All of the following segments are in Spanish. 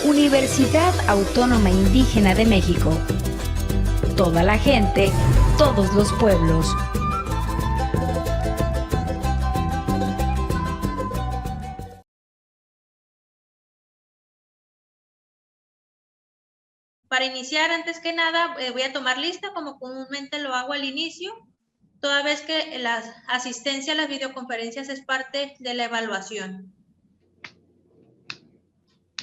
Universidad Autónoma Indígena de México. Toda la gente, todos los pueblos. Para iniciar, antes que nada, voy a tomar lista, como comúnmente lo hago al inicio, toda vez que la asistencia a las videoconferencias es parte de la evaluación.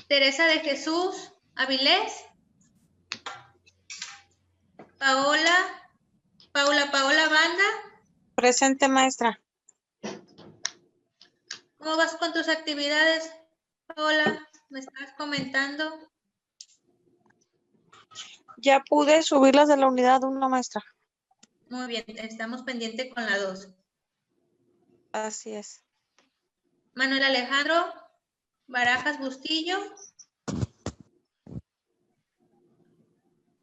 Teresa de Jesús Avilés. Paula Banda. Presente, maestra. ¿Cómo vas con tus actividades, Paola? Me estabas comentando. Ya pude subirlas de la unidad 1, maestra. Muy bien, estamos pendientes con la 2. Así es. Manuel Alejandro Barajas Bustillo.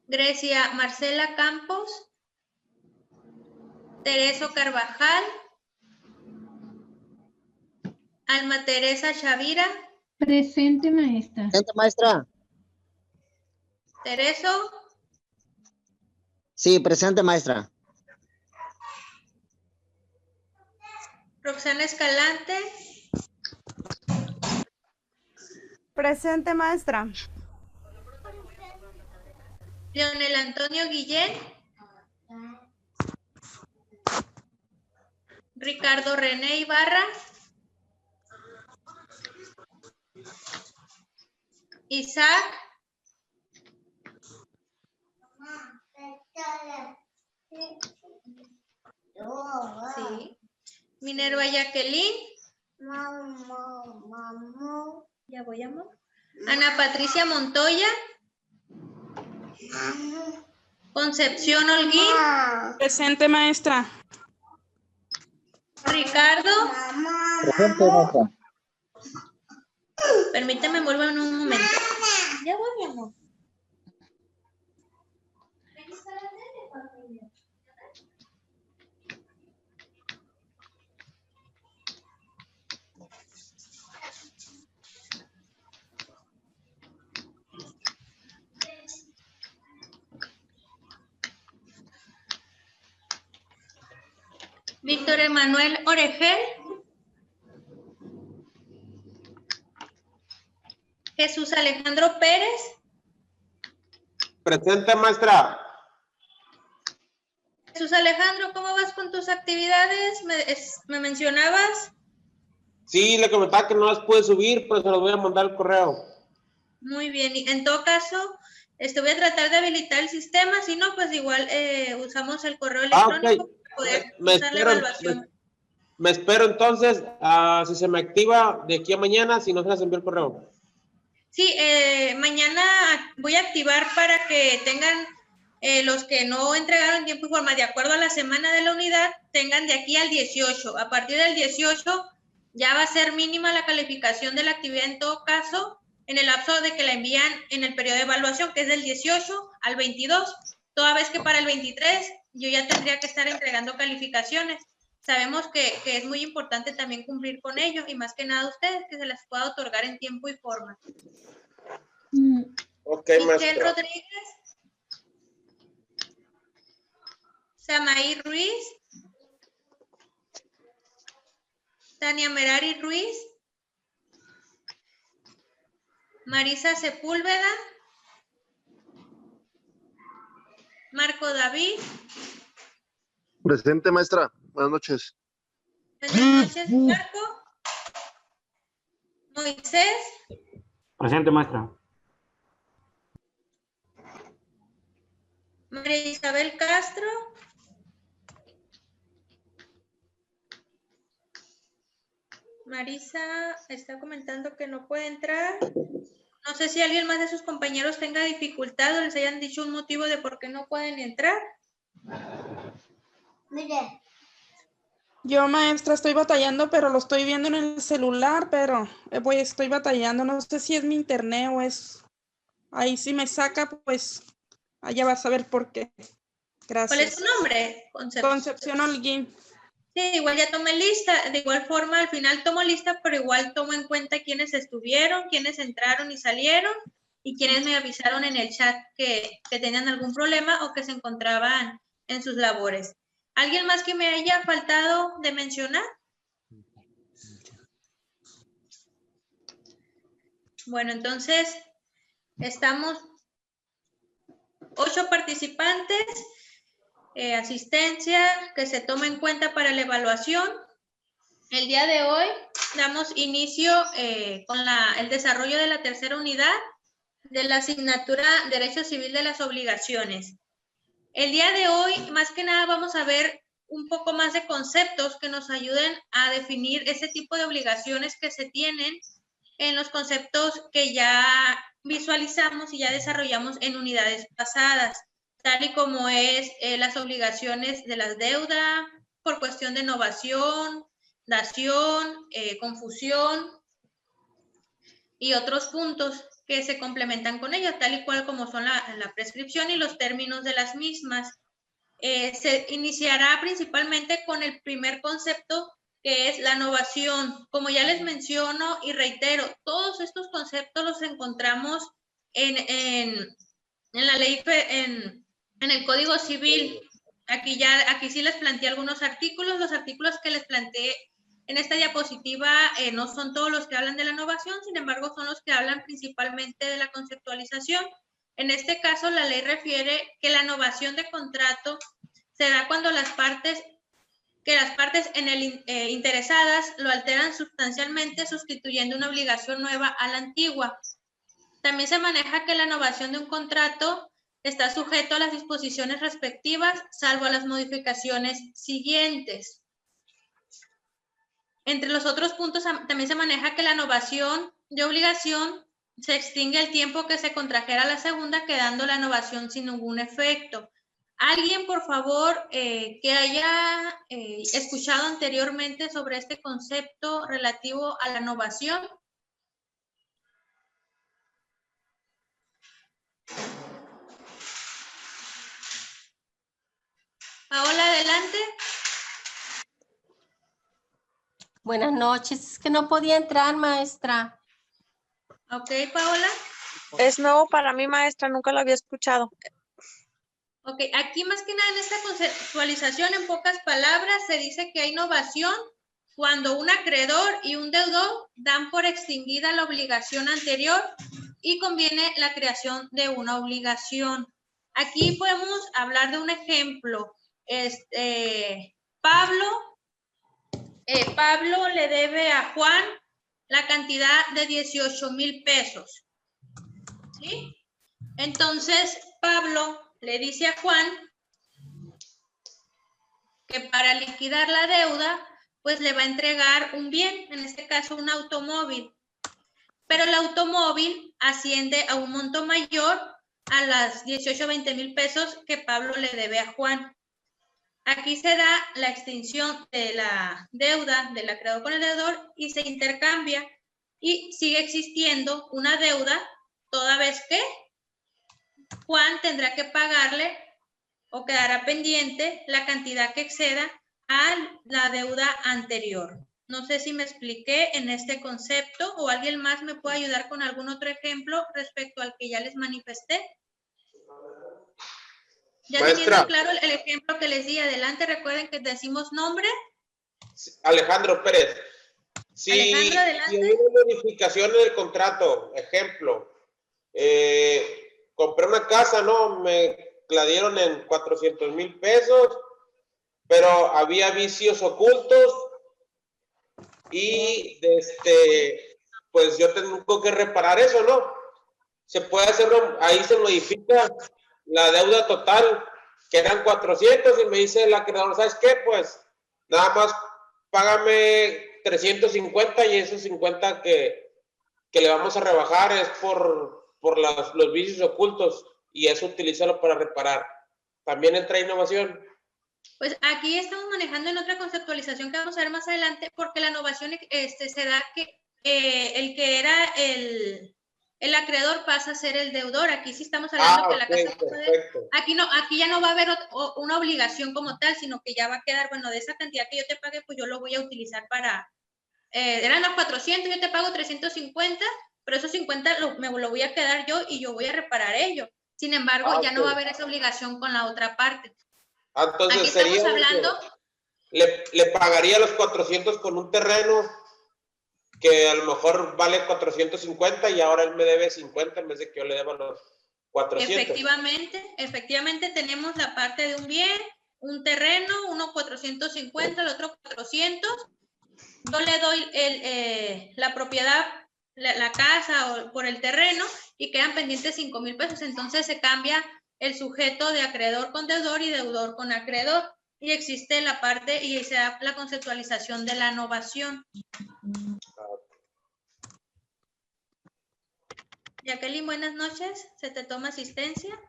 Grecia Marcela Campos. Tereso Carvajal. Alma Teresa Chavira. Presente, maestra. Presente, maestra. Tereso. Sí, presente, maestra. Roxana Escalante. Presente, maestra. Leonel Antonio Guillén. Ricardo René Ibarra. Isaac. Sí. Minerva Jacqueline. Ya voy, amor. Ana Patricia Montoya. Concepción Holguín. Presente, maestra. Ricardo. Presente, maestra. Permíteme, vuelvo en un momento. Ya voy, mi amor. Víctor Emanuel Oregel. Jesús Alejandro Pérez. Presente, maestra. Jesús Alejandro, ¿cómo vas con tus actividades? ¿Me mencionabas? Sí, le comentaba que no las pude subir, pero se las voy a mandar al correo. Muy bien, y en todo caso, voy a tratar de habilitar el sistema, si no, pues igual usamos el correo electrónico Ok. para poder Me usar la evaluación. me espero entonces, si se me activa de aquí a mañana, si no se las envío el correo. Sí, mañana voy a activar para que tengan los que no entregaron tiempo y forma, de acuerdo a la semana de la unidad, tengan de aquí al 18. A partir del 18 ya va a ser mínima la calificación de la actividad en todo caso, en el lapso de que la envían en el periodo de evaluación, que es del 18 al 22, toda vez que para el 23 yo ya tendría que estar entregando calificaciones. Sabemos que es muy importante también cumplir con ello, y más que nada ustedes, que se las pueda otorgar en tiempo y forma. Ok, Michelle maestra. Rodríguez. Samaí Ruiz. Tania Merari Ruiz. Marisa Sepúlveda. Marco David. Presente, maestra. Buenas noches. Buenas noches, Marco. Moisés. Presente, maestra. María Isabel Castro. Marisa está comentando que no puede entrar. No sé si alguien más de sus compañeros tenga dificultad o les hayan dicho un motivo de por qué no pueden entrar. Mire. Yo, maestra, estoy batallando, pero lo estoy viendo en el celular, pero estoy batallando. No sé si es mi internet o es... Ahí si me saca, pues allá vas a ver por qué. Gracias. ¿Cuál es tu nombre? Concepción Holguín. Sí, igual ya tomé lista. De igual forma, al final tomo lista, pero igual tomo en cuenta quiénes estuvieron, quiénes entraron y salieron. y quienes me avisaron en el chat que tenían algún problema o que se encontraban en sus labores. ¿Alguien más que me haya faltado de mencionar? Bueno, entonces estamos 8 participantes, asistencia que se toma en cuenta para la evaluación. El día de hoy damos inicio con el desarrollo de la tercera unidad de la asignatura Derecho Civil de las Obligaciones. El día de hoy, más que nada, vamos a ver un poco más de conceptos que nos ayuden a definir ese tipo de obligaciones que se tienen en los conceptos que ya visualizamos y ya desarrollamos en unidades pasadas, tal y como es las obligaciones de la deuda por cuestión de novación, dación, confusión y otros puntos que se complementan con ellas, tal y cual como son la prescripción y los términos de las mismas. Se iniciará principalmente con el primer concepto, que es la novación. Como ya les menciono y reitero, todos estos conceptos los encontramos en la ley, en el Código Civil. Aquí sí les planteé algunos artículos. Los artículos que les planteé en esta diapositiva no son todos los que hablan de la novación, sin embargo, son los que hablan principalmente de la conceptualización. En este caso, la ley refiere que la novación de contrato se da cuando las partes interesadas lo alteran sustancialmente, sustituyendo una obligación nueva a la antigua. También se maneja que la novación de un contrato está sujeto a las disposiciones respectivas, salvo las modificaciones siguientes. Entre los otros puntos, también se maneja que la novación de obligación se extingue el tiempo que se contrajera la segunda, quedando la novación sin ningún efecto. ¿Alguien, por favor, que haya escuchado anteriormente sobre este concepto relativo a la novación? Paola, adelante. Buenas noches. Es que no podía entrar, maestra. Ok, Paola. Es nuevo para mí, maestra, nunca lo había escuchado. Ok, aquí más que nada en esta conceptualización, en pocas palabras, se dice que hay novación cuando un acreedor y un deudor dan por extinguida la obligación anterior y conviene la creación de una obligación. Aquí podemos hablar de un ejemplo. Pablo le debe a Juan la cantidad de 18,000 pesos. ¿Sí? Entonces, Pablo le dice a Juan que para liquidar la deuda, pues le va a entregar un bien, en este caso un automóvil. Pero el automóvil asciende a un monto mayor a las 18,000 pesos que Pablo le debe a Juan. Aquí se da la extinción de la deuda del acreedor con el deudor y se intercambia y sigue existiendo una deuda toda vez que Juan tendrá que pagarle o quedará pendiente la cantidad que exceda a la deuda anterior. No sé si me expliqué en este concepto o alguien más me puede ayudar con algún otro ejemplo respecto al que ya les manifesté. Ya teniendo claro el ejemplo que les di adelante, recuerden que decimos nombre. Alejandro Pérez. Sí, Alejandro, adelante. Si hay una modificación en el contrato, ejemplo, compré una casa, ¿no? Me la dieron en 400,000 pesos, pero había vicios ocultos y pues yo tengo que reparar eso, ¿no? Se puede hacer, ahí se modifica la deuda total, que eran 400, y me dice el acreedor, ¿sabes qué? Pues nada más págame 350 y esos 50 que le vamos a rebajar es por los vicios ocultos y eso utilízalo para reparar. ¿También entra innovación? Pues aquí estamos manejando en otra conceptualización que vamos a ver más adelante, porque la innovación se da que el que era el acreedor pasa a ser el deudor. Aquí sí estamos hablando que la casa aquí ya no va a haber una obligación como tal, sino que ya va a quedar, bueno, de esa cantidad que yo te pague, pues yo lo voy a utilizar para, eran los 400, yo te pago 350 pero esos 50 me lo voy a quedar yo y yo voy a reparar ello. Sin embargo, ya no va a haber esa obligación con la otra parte. Entonces aquí estamos sería hablando... Le pagaría los 400 con un terreno que a lo mejor vale 450 y ahora él me debe 50 en vez de que yo le deba los 400. Efectivamente tenemos la parte de un bien, un terreno, uno 450, el otro 400. Yo le doy la propiedad, la casa o por el terreno y quedan pendientes 5,000 pesos. Entonces se cambia el sujeto de acreedor con deudor y deudor con acreedor. Y existe la parte y se da la conceptualización de la novación. Jacqueline, buenas noches. ¿Se te toma asistencia?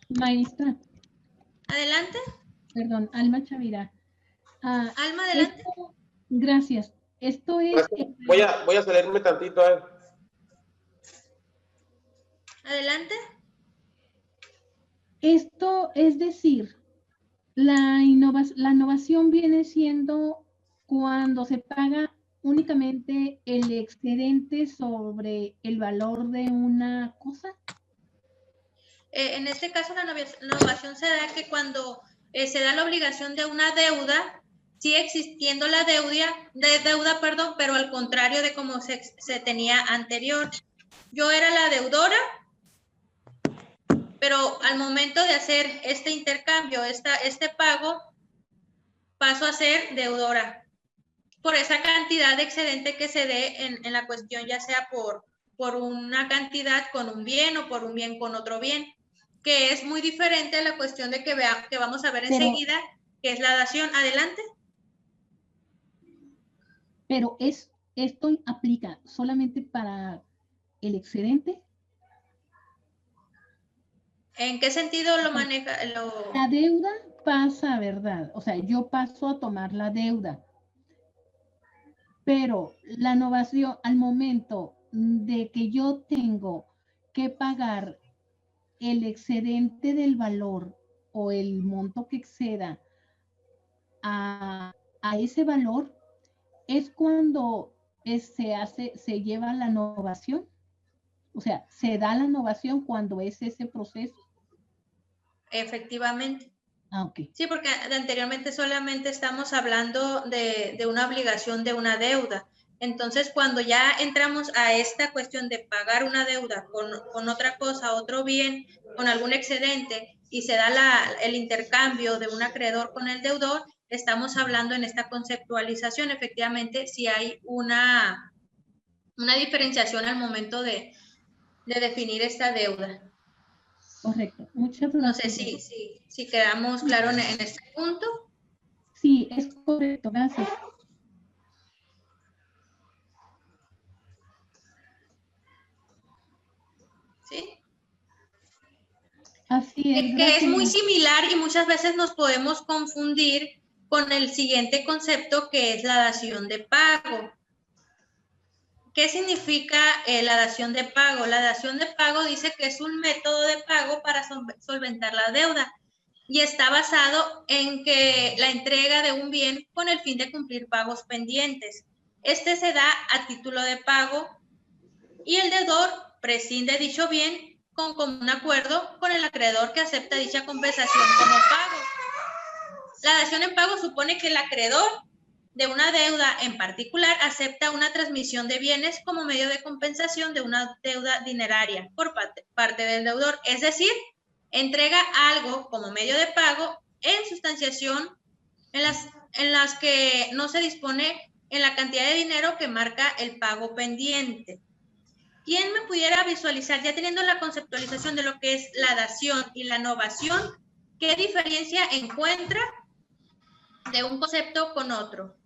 Maestra. Adelante. Perdón, Alma Chavira. Alma, adelante. Gracias. Esto es... Voy a salirme tantito. Adelante. Esto es decir, la innovación viene siendo cuando se paga únicamente el excedente sobre el valor de una cosa. En este caso, la innovación se da que cuando se da la obligación de una deuda, sigue existiendo la deuda, pero al contrario de como se tenía anterior. Yo era la deudora, pero al momento de hacer este intercambio, este pago, paso a ser deudora por esa cantidad de excedente que se dé en la cuestión, ya sea por una cantidad con un bien o por un bien con otro bien, que es muy diferente a la cuestión de que vamos a ver enseguida, que es la dación. Adelante. Pero esto aplica solamente para el excedente. ¿En qué sentido lo maneja? La deuda pasa, ¿verdad? O sea, yo paso a tomar la deuda. Pero la innovación, al momento de que yo tengo que pagar el excedente del valor o el monto que exceda a ese valor, es cuando se lleva la innovación. O sea, se da la innovación cuando es ese proceso. Efectivamente. Okay. Sí, porque anteriormente solamente estamos hablando de una obligación de una deuda. Entonces, cuando ya entramos a esta cuestión de pagar una deuda con otra cosa, otro bien, con algún excedente, y se da el intercambio de un acreedor con el deudor, estamos hablando en esta conceptualización, efectivamente, si hay una diferenciación al momento de definir esta deuda. Correcto. Muchas gracias. No sé si quedamos claros en este punto. Sí, es correcto. Gracias. ¿Sí? Así es. Que es muy similar y muchas veces nos podemos confundir con el siguiente concepto, que es la dación de pago. ¿Qué significa la dación de pago? La dación de pago dice que es un método de pago para solventar la deuda y está basado en que la entrega de un bien con el fin de cumplir pagos pendientes. Este se da a título de pago y el deudor prescinde dicho bien con común acuerdo con el acreedor que acepta dicha compensación como pago. La dación en pago supone que el acreedor de una deuda en particular acepta una transmisión de bienes como medio de compensación de una deuda dineraria por parte del deudor, es decir, entrega algo como medio de pago en sustanciación en las que no se dispone en la cantidad de dinero que marca el pago pendiente. ¿Quién me pudiera visualizar, ya teniendo la conceptualización de lo que es la dación y la novación, qué diferencia encuentra de un concepto con otro?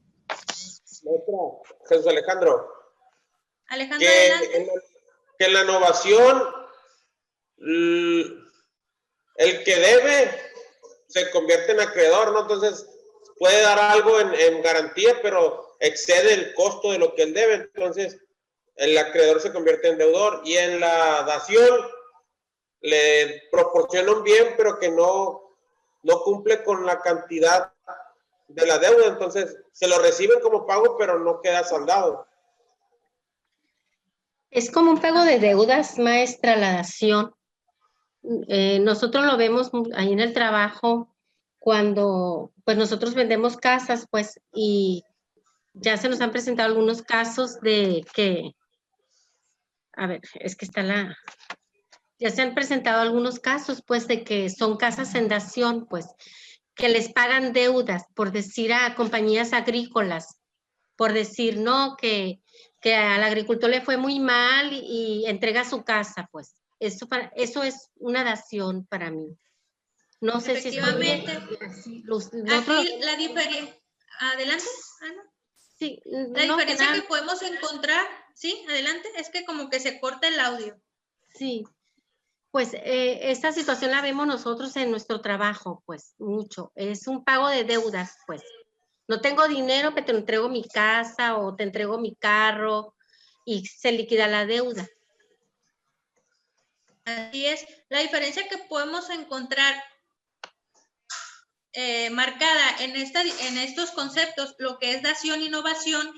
Jesús Alejandro. Alejandro, adelante. Que en la innovación, el que debe se convierte en acreedor, ¿no? Entonces puede dar algo en garantía, pero excede el costo de lo que él debe. Entonces el acreedor se convierte en deudor. Y en la dación le proporciona un bien, pero que no cumple con la cantidad de la deuda, entonces se lo reciben como pago, pero no queda saldado. Es como un pago de deudas, maestra, la dación. Nosotros lo vemos ahí en el trabajo cuando pues nosotros vendemos casas, pues, y ya se nos han presentado algunos casos de que, a ver, es que está ya se han presentado algunos casos, pues, de que son casas en dación, pues, que les pagan deudas, por decir a compañías agrícolas, por decir, no, que al agricultor le fue muy mal y entrega su casa, pues. Eso es una dación para mí. No sé si estoy bien. Aquí la diferencia... Adelante, Ana. Sí, la diferencia que podemos encontrar, sí, adelante, es que como que se corta el audio. Sí, pues esta situación la vemos nosotros en nuestro trabajo, pues mucho. Es un pago de deudas, pues. No tengo dinero, pero te entrego mi casa o te entrego mi carro y se liquida la deuda. Así es. La diferencia que podemos encontrar marcada en estos conceptos, lo que es dación y novación,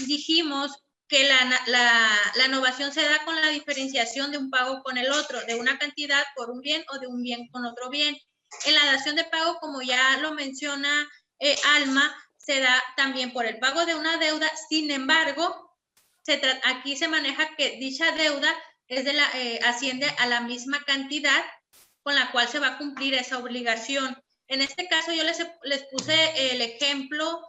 dijimos que la novación se da con la diferenciación de un pago con el otro, de una cantidad por un bien o de un bien con otro bien. En la dación de pago, como ya lo menciona Alma, se da también por el pago de una deuda. Sin embargo, aquí se maneja que dicha deuda es asciende a la misma cantidad con la cual se va a cumplir esa obligación. En este caso yo les puse el ejemplo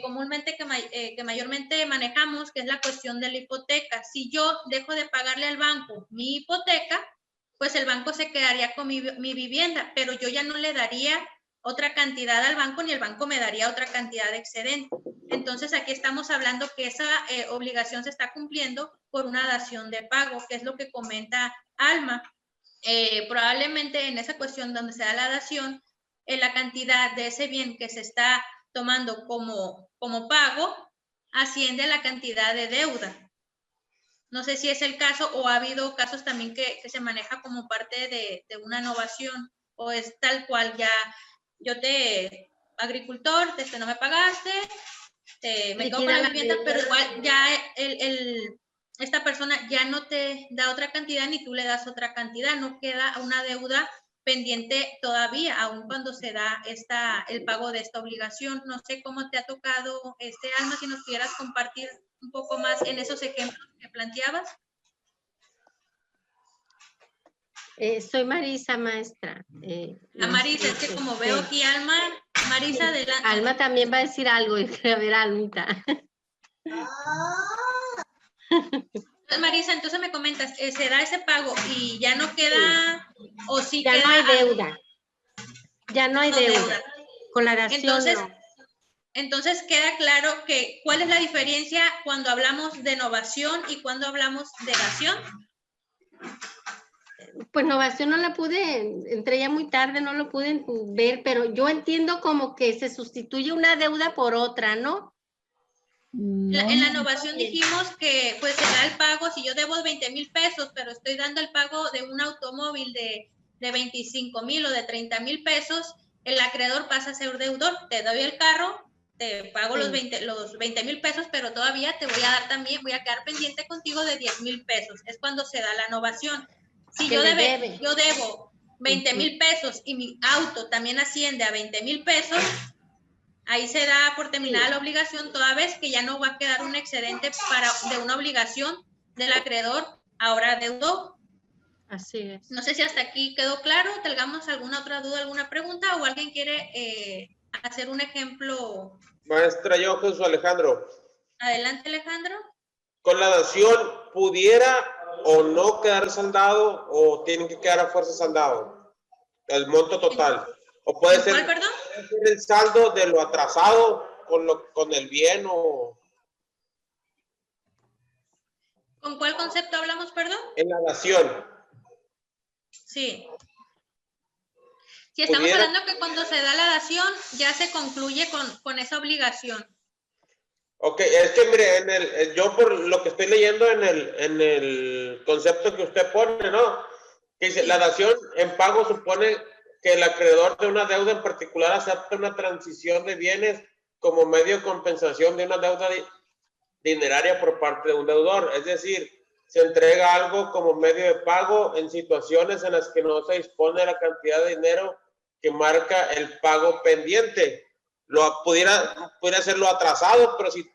comúnmente que mayormente manejamos, que es la cuestión de la hipoteca. Si yo dejo de pagarle al banco mi hipoteca, pues el banco se quedaría con mi vivienda, pero yo ya no le daría otra cantidad al banco, ni el banco me daría otra cantidad de excedente. Entonces aquí estamos hablando que esa obligación se está cumpliendo por una dación de pago, que es lo que comenta Alma. Probablemente en esa cuestión donde se da la dación, la cantidad de ese bien que se está tomando como pago asciende a la cantidad de deuda. No sé si es el caso o ha habido casos también que se maneja como parte de una innovación, o es tal cual ya yo agricultor, no me pagaste, me quedo con la vivienda, pero igual ya esta persona ya no te da otra cantidad ni tú le das otra cantidad, no queda una deuda pendiente todavía, aun cuando se da el pago de esta obligación. No sé cómo te ha tocado, Alma, si nos pudieras compartir un poco más en esos ejemplos que planteabas. Soy Marisa, maestra. Marisa, es que como veo aquí Alma, Marisa, adelante. Alma también va a decir algo, a ver, Almita. Marisa, entonces me comentas, se da ese pago y ya no queda, o sí ya queda... no hay deuda. Ya no hay deuda. Con la dación entonces, no. Entonces queda claro que ¿cuál es la diferencia cuando hablamos de novación y cuando hablamos de dación? Pues novación no la entré ya muy tarde, no lo pude ver, pero yo entiendo como que se sustituye una deuda por otra, ¿no? En la novación dijimos que pues se da el pago, si yo debo 20,000 pesos, pero estoy dando el pago de un automóvil de 25,000 o de 30,000 pesos, el acreedor pasa a ser deudor. Te doy el carro, te pago los 20,000 pesos, pero todavía te voy a dar también, voy a quedar pendiente contigo de 10,000 pesos. Es cuando se da la novación. Si yo debo 20,000 pesos y mi auto también asciende a 20,000 pesos, ahí se da por terminada la obligación, toda vez que ya no va a quedar un excedente de una obligación del acreedor, ahora deudor. Así es. No sé si hasta aquí quedó claro, tengamos alguna otra duda, alguna pregunta, o alguien quiere hacer un ejemplo. Maestra, yo, Jesús Alejandro. Adelante, Alejandro. ¿Con la dación pudiera o no quedar saldado o tienen que quedar a fuerza saldado? El monto total. ¿O puede ser, ¿Cuál, perdón? puede ser el saldo de lo atrasado con el bien o...? ¿Con cuál concepto hablamos, perdón? En la dación. Sí. Si estamos hablando que cuando se da la dación, ya se concluye con esa obligación. Ok, es que mire, yo por lo que estoy leyendo en el concepto que usted pone, ¿no? Que dice, la dación en pago supone que el acreedor de una deuda en particular acepta una transición de bienes como medio de compensación de una deuda dineraria por parte de un deudor. Es decir, se entrega algo como medio de pago en situaciones en las que no se dispone de la cantidad de dinero que marca el pago pendiente. Pudiera hacerlo atrasado, pero si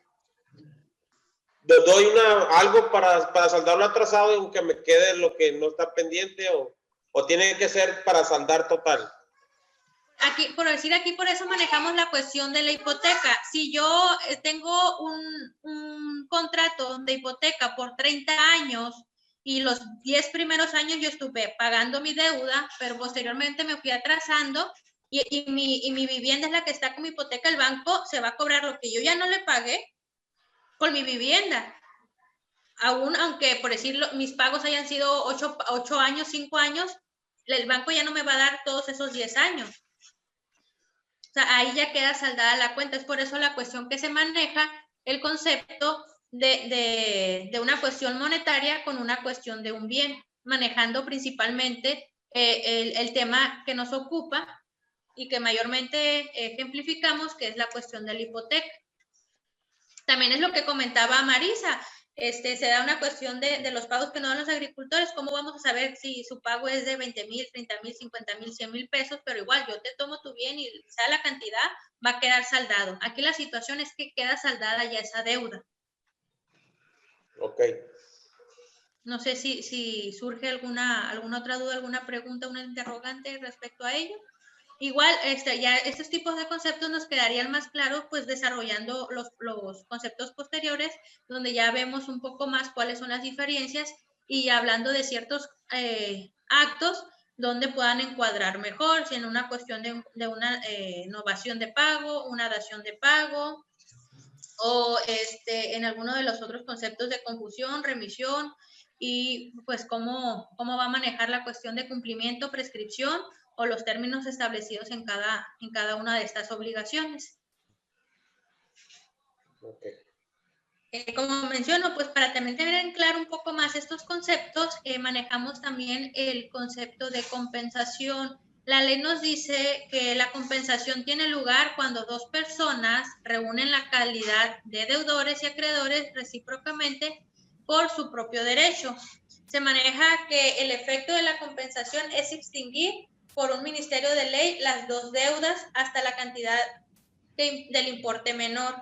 doy algo para saldarlo atrasado, aunque me quede lo que no está pendiente, o tiene que ser para saldar total. Aquí, por eso manejamos la cuestión de la hipoteca. Si yo tengo un contrato de hipoteca por 30 años y los 10 primeros años yo estuve pagando mi deuda, pero posteriormente me fui atrasando y mi vivienda es la que está con mi hipoteca, el banco se va a cobrar lo que yo ya no le pagué con mi vivienda. Aún aunque, por decirlo, mis pagos hayan sido 8 años, 5 años, el banco ya no me va a dar todos esos 10 años. O sea, ahí ya queda saldada la cuenta. Es por eso la cuestión que se maneja el concepto de una cuestión monetaria con una cuestión de un bien, manejando principalmente el tema que nos ocupa y que mayormente ejemplificamos, que es la cuestión de la hipoteca. También es lo que comentaba Marisa. Se da una cuestión de los pagos que no dan los agricultores. ¿Cómo vamos a saber si su pago es de 20,000, 30,000, 50,000, 100,000 pesos? Pero igual, yo te tomo tu bien y sea la cantidad, va a quedar saldado. Aquí la situación es que queda saldada ya esa deuda. Ok. No sé si surge alguna otra duda, alguna pregunta, una interrogante respecto a ello. Igual, ya estos tipos de conceptos nos quedarían más claros, pues desarrollando los conceptos posteriores, donde ya vemos un poco más cuáles son las diferencias y hablando de ciertos actos donde puedan encuadrar mejor, si en una cuestión de una innovación de pago, una dación de pago, o en alguno de los otros conceptos de confusión, remisión, y pues cómo va a manejar la cuestión de cumplimiento, prescripción, o los términos establecidos en cada una de estas obligaciones. Okay. Como menciono, pues para también tener en claro un poco más estos conceptos, manejamos también el concepto de compensación. La ley nos dice que la compensación tiene lugar cuando dos personas reúnen la calidad de deudores y acreedores recíprocamente por su propio derecho. Se maneja que el efecto de la compensación es extinguir por un ministerio de ley las dos deudas hasta la cantidad del importe menor.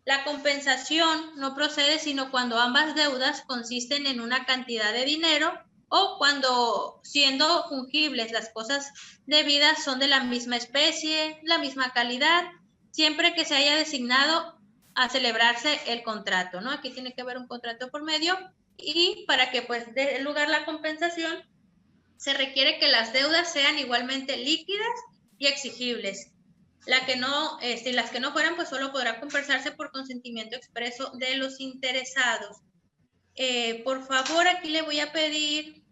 La compensación no procede sino cuando ambas deudas consisten en una cantidad de dinero o cuando, siendo fungibles las cosas debidas, son de la misma especie, la misma calidad, siempre que se haya designado a celebrarse el contrato, ¿no? Aquí tiene que haber un contrato por medio y para que pues dé lugar la compensación se requiere que las deudas sean igualmente líquidas y exigibles. Las que no fueran, pues solo podrá compensarse por consentimiento expreso de los interesados. Por favor, aquí le voy a pedir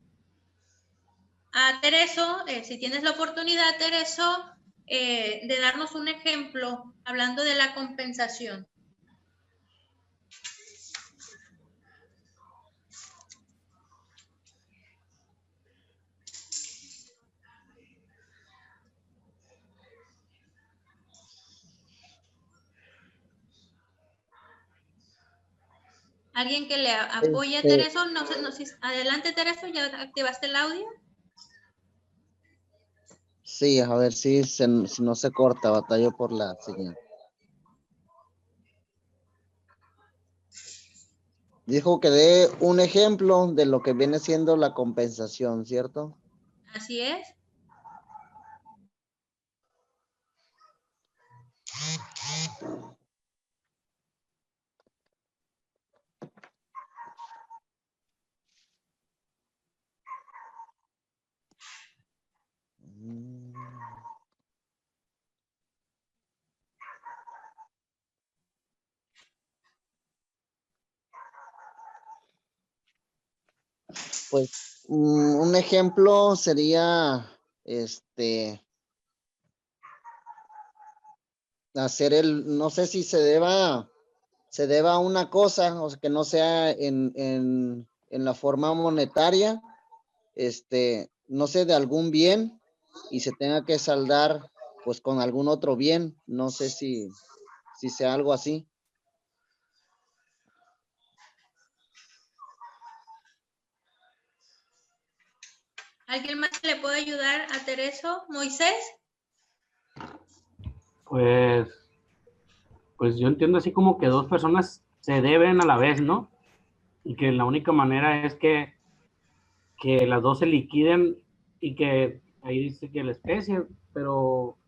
a Tereso, si tienes la oportunidad, Tereso, de darnos un ejemplo hablando de la compensación. ¿Alguien que le apoye a Tereso? No sé, adelante, Tereso, ¿ya activaste el audio? Sí, a ver si no se corta, batallo por la señal. Dijo que dé un ejemplo de lo que viene siendo la compensación, ¿cierto? Así es. Pues un ejemplo sería hacer no sé si se deba a una cosa, o sea, que no sea en la forma monetaria, no sé, de algún bien y se tenga que saldar pues con algún otro bien. No sé si si sea algo así. ¿Alguien más le puede ayudar a Tereso? ¿Moisés? Pues yo entiendo así como que dos personas se deben a la vez, ¿no? Y que la única manera es que las dos se liquiden y que ahí dice que la especie, pero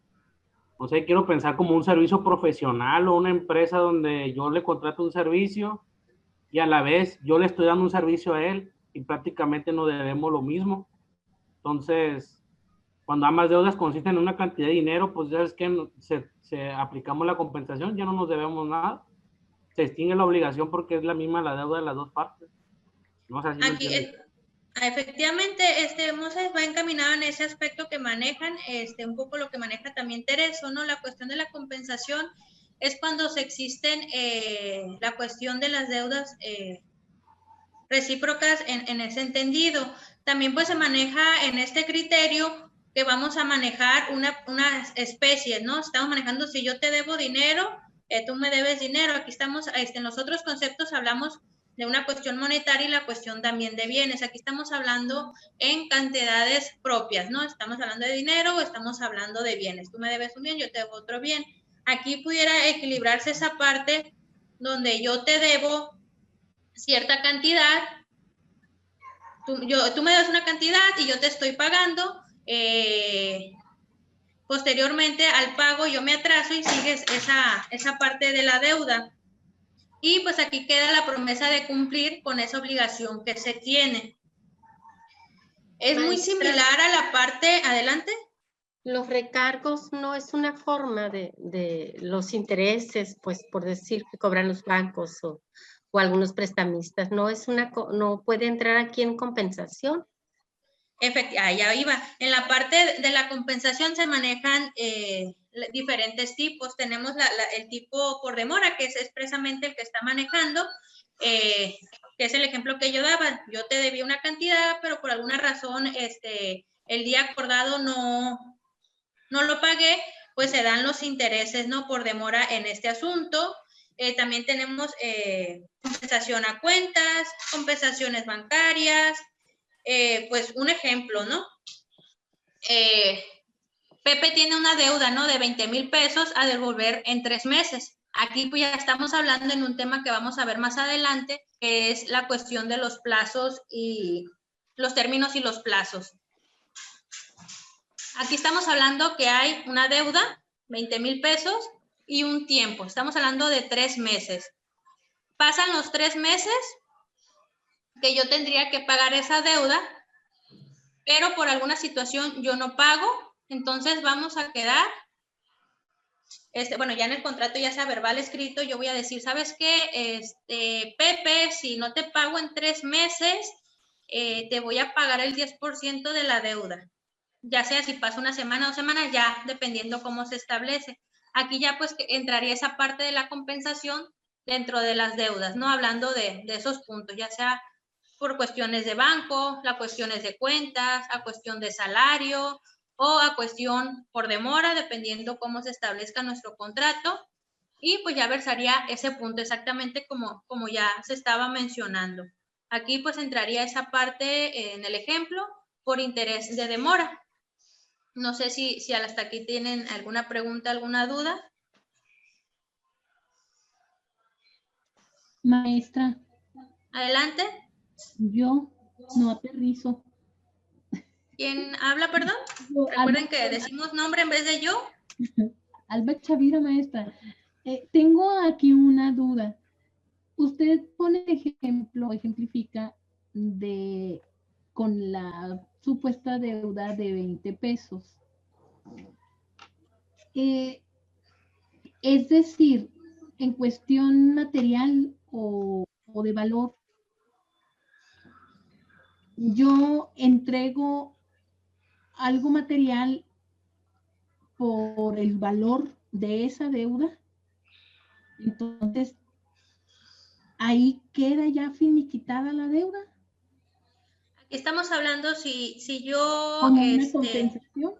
no sé, quiero pensar como un servicio profesional o una empresa donde yo le contrato un servicio y a la vez yo le estoy dando un servicio a él y prácticamente no debemos lo mismo. Entonces, cuando ambas deudas consisten en una cantidad de dinero, pues ya es que se aplicamos la compensación, ya no nos debemos nada. Se extingue la obligación porque es la misma la deuda de las dos partes. No sé si Aquí, efectivamente, Moisés va encaminado en ese aspecto que manejan, un poco lo que maneja también Tereso, ¿no? La cuestión de la compensación es cuando se existen la cuestión de las deudas recíprocas en ese entendido. También pues se maneja en este criterio que vamos a manejar unas especies, ¿no? Estamos manejando si yo te debo dinero, tú me debes dinero. Aquí estamos, en los otros conceptos hablamos de una cuestión monetaria y la cuestión también de bienes. Aquí estamos hablando en cantidades propias, ¿no? Estamos hablando de dinero o estamos hablando de bienes. Tú me debes un bien, yo te debo otro bien. Aquí pudiera equilibrarse esa parte donde yo te debo cierta cantidad, tú me das una cantidad y yo te estoy pagando, posteriormente al pago yo me atraso y sigues esa parte de la deuda. Y pues aquí queda la promesa de cumplir con esa obligación que se tiene. Es muy similar a la parte, adelante. Los recargos no es una forma de los intereses, pues por decir que cobran los bancos o algunos prestamistas, no puede entrar aquí en compensación. Ya iba. En la parte de la compensación se manejan diferentes tipos. Tenemos el tipo por demora, que es expresamente el que está manejando, que es el ejemplo que yo daba. Yo te debía una cantidad, pero por alguna razón el día acordado no lo pagué, pues se dan los intereses, ¿no? Por demora en este asunto. También tenemos compensación a cuentas, compensaciones bancarias. Pues un ejemplo, ¿no? Pepe tiene una deuda, ¿no? De 20,000 pesos a devolver en 3 meses. Aquí pues ya estamos hablando en un tema que vamos a ver más adelante, que es la cuestión de los plazos y los términos y los plazos. Aquí estamos hablando que hay una deuda, 20,000 pesos y un tiempo. Estamos hablando de 3 meses. Pasan los 3 meses que yo tendría que pagar esa deuda, pero por alguna situación yo no pago, entonces vamos a quedar, bueno, ya en el contrato, ya sea verbal, escrito, yo voy a decir, ¿sabes qué? Pepe, si no te pago en 3 meses, te voy a pagar el 10% de la deuda. Ya sea si pasa una semana o 2 semanas, ya dependiendo cómo se establece. Aquí ya pues entraría esa parte de la compensación dentro de las deudas, ¿no? Hablando de esos puntos, ya sea por cuestiones de banco, a cuestiones de cuentas, a cuestión de salario o a cuestión por demora, dependiendo cómo se establezca nuestro contrato. Y pues ya versaría ese punto exactamente como ya se estaba mencionando. Aquí pues entraría esa parte en el ejemplo por interés de demora. No sé si hasta aquí tienen alguna pregunta, alguna duda. Maestra. Adelante. Yo no aterrizo. ¿Quién habla, perdón? Recuerden que decimos nombre en vez de yo. Alba Chavira, maestra. Tengo aquí una duda. Usted pone ejemplifica con la supuesta deuda de 20 pesos. Es decir, en cuestión material o de valor, yo entrego algo material por el valor de esa deuda, entonces ahí queda ya finiquitada la deuda. Aquí estamos hablando si yo... ¿Como una compensación?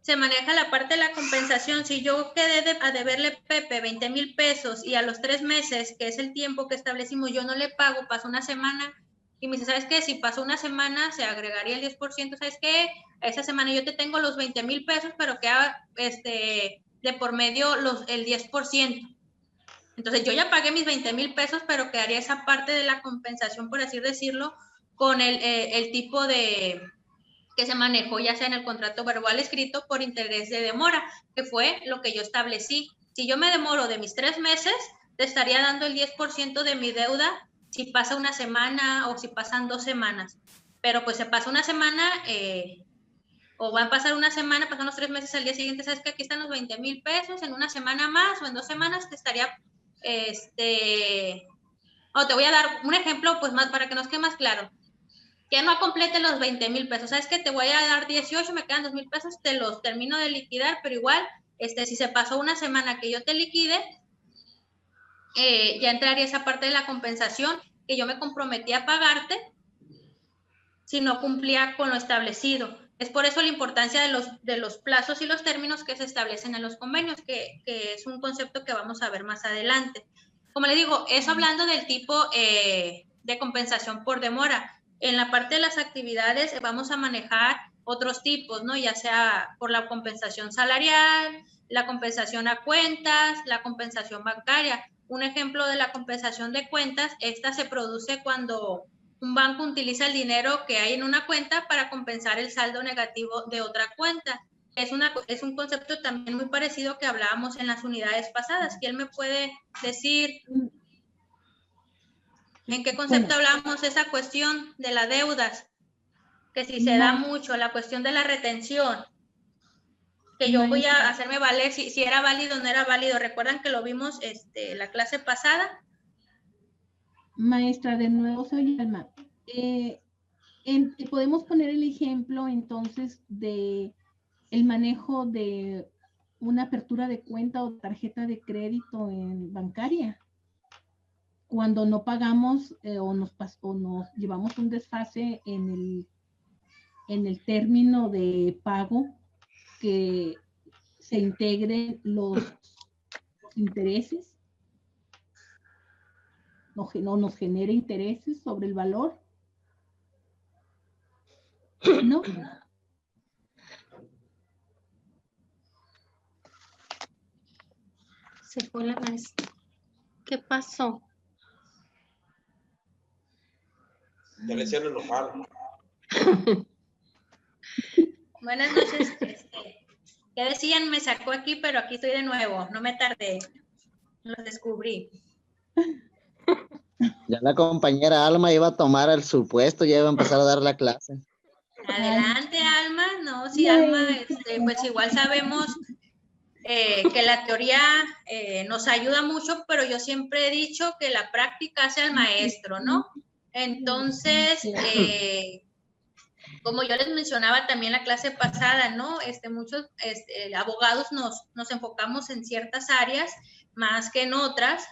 se maneja la parte de la compensación. Si yo quedé a deberle Pepe 20,000 pesos y a los 3 meses, que es el tiempo que establecimos, yo no le pago, pasó una semana y me dice, ¿sabes qué? Si pasó una semana, se agregaría el 10%, ¿sabes qué? Esa semana yo te tengo los 20,000 pesos, pero queda de por medio el 10%. Entonces yo ya pagué mis 20,000 pesos, pero quedaría esa parte de la compensación, por así decirlo, con el tipo de que se manejó ya sea en el contrato verbal escrito por interés de demora, que fue lo que yo establecí. Si yo me demoro de mis 3 meses, te estaría dando el 10% de mi deuda si pasa una semana o si pasan 2 semanas. Pero pues se pasa una semana o va a pasar una semana, pasan los 3 meses, al día siguiente, ¿sabes que aquí están los 20,000 pesos? En una semana más o en 2 semanas te estaría, te voy a dar un ejemplo pues más para que nos quede más claro. Que no complete los 20,000 pesos, ¿sabes que te voy a dar 18, me quedan 2,000 pesos, te los termino de liquidar, pero igual, si se pasó una semana que yo te liquide, ya entraría esa parte de la compensación que yo me comprometí a pagarte si no cumplía con lo establecido. Es por eso la importancia de los plazos y los términos que se establecen en los convenios, que es un concepto que vamos a ver más adelante. Como le digo, eso hablando del tipo de compensación por demora. En la parte de las actividades vamos a manejar otros tipos, ¿no? Ya sea por la compensación salarial, la compensación a cuentas, la compensación bancaria. Un ejemplo de la compensación de cuentas, esta se produce cuando un banco utiliza el dinero que hay en una cuenta para compensar el saldo negativo de otra cuenta. Es un concepto también muy parecido que hablábamos en las unidades pasadas. ¿Quién me puede decir en qué concepto hablamos esa cuestión de las deudas? Que si se da mucho, la cuestión de la retención, que yo voy a hacerme valer si era válido o no era válido. ¿Recuerdan que lo vimos la clase pasada? Maestra, de nuevo soy Alma. Podemos poner el ejemplo entonces de el manejo de una apertura de cuenta o tarjeta de crédito en bancaria. Cuando no pagamos o nos llevamos un desfase en el término de pago, que se integren los intereses, no nos genere intereses sobre el valor, ¿no? Se fue la maestra. ¿Qué pasó? Ya le hicieron enojar. Buenas noches. ¿Qué decían? Me sacó aquí, pero aquí estoy de nuevo. No me tardé. Los descubrí. Ya la compañera Alma iba a tomar el supuesto, ya iba a empezar a dar la clase. Adelante, Alma. No, sí, Alma, pues igual sabemos que la teoría nos ayuda mucho, pero yo siempre he dicho que la práctica hace al maestro, ¿no? Entonces, como yo les mencionaba también la clase pasada, ¿no? Muchos abogados nos enfocamos en ciertas áreas más que en otras.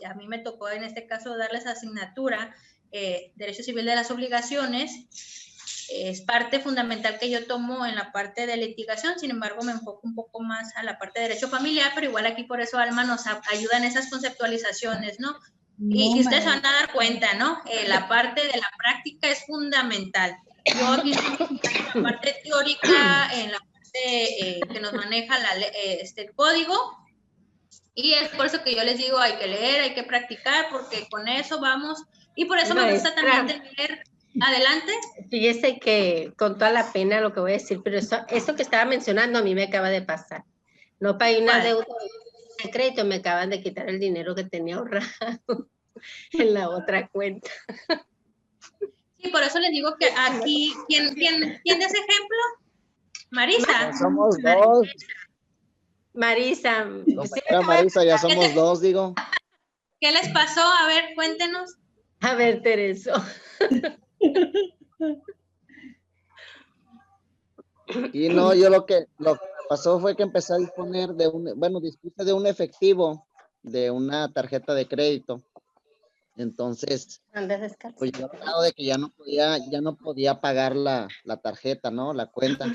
A mí me tocó en este caso darles asignatura, Derecho Civil de las Obligaciones. Es parte fundamental que yo tomo en la parte de litigación, sin embargo me enfoco un poco más a la parte de derecho familiar, pero igual aquí por eso Alma nos ayuda en esas conceptualizaciones, ¿no? Y ustedes se van a dar cuenta, ¿no? La parte de la práctica es fundamental. Yo aquí en la parte teórica, en la parte que nos maneja el código, y es por eso que yo les digo, hay que leer, hay que practicar, porque con eso vamos, y por eso me gusta también tener... Adelante. Fíjese que con toda la pena lo que voy a decir, pero eso que estaba mencionando a mí me acaba de pasar. No pagué una deuda de crédito, me acaban de quitar el dinero que tenía ahorrado en la otra cuenta. Sí, por eso les digo que aquí, ¿quién de ese ejemplo? Marisa. Somos dos. Marisa. Compañera Marisa, ya somos dos, digo. ¿Qué les pasó? A ver, cuéntenos. A ver, Tereso. Y no, yo lo que pasó fue que empecé a disponer dispuse de un efectivo de una tarjeta de crédito. Entonces, pues yo de que ya no podía pagar la tarjeta, ¿no? La cuenta.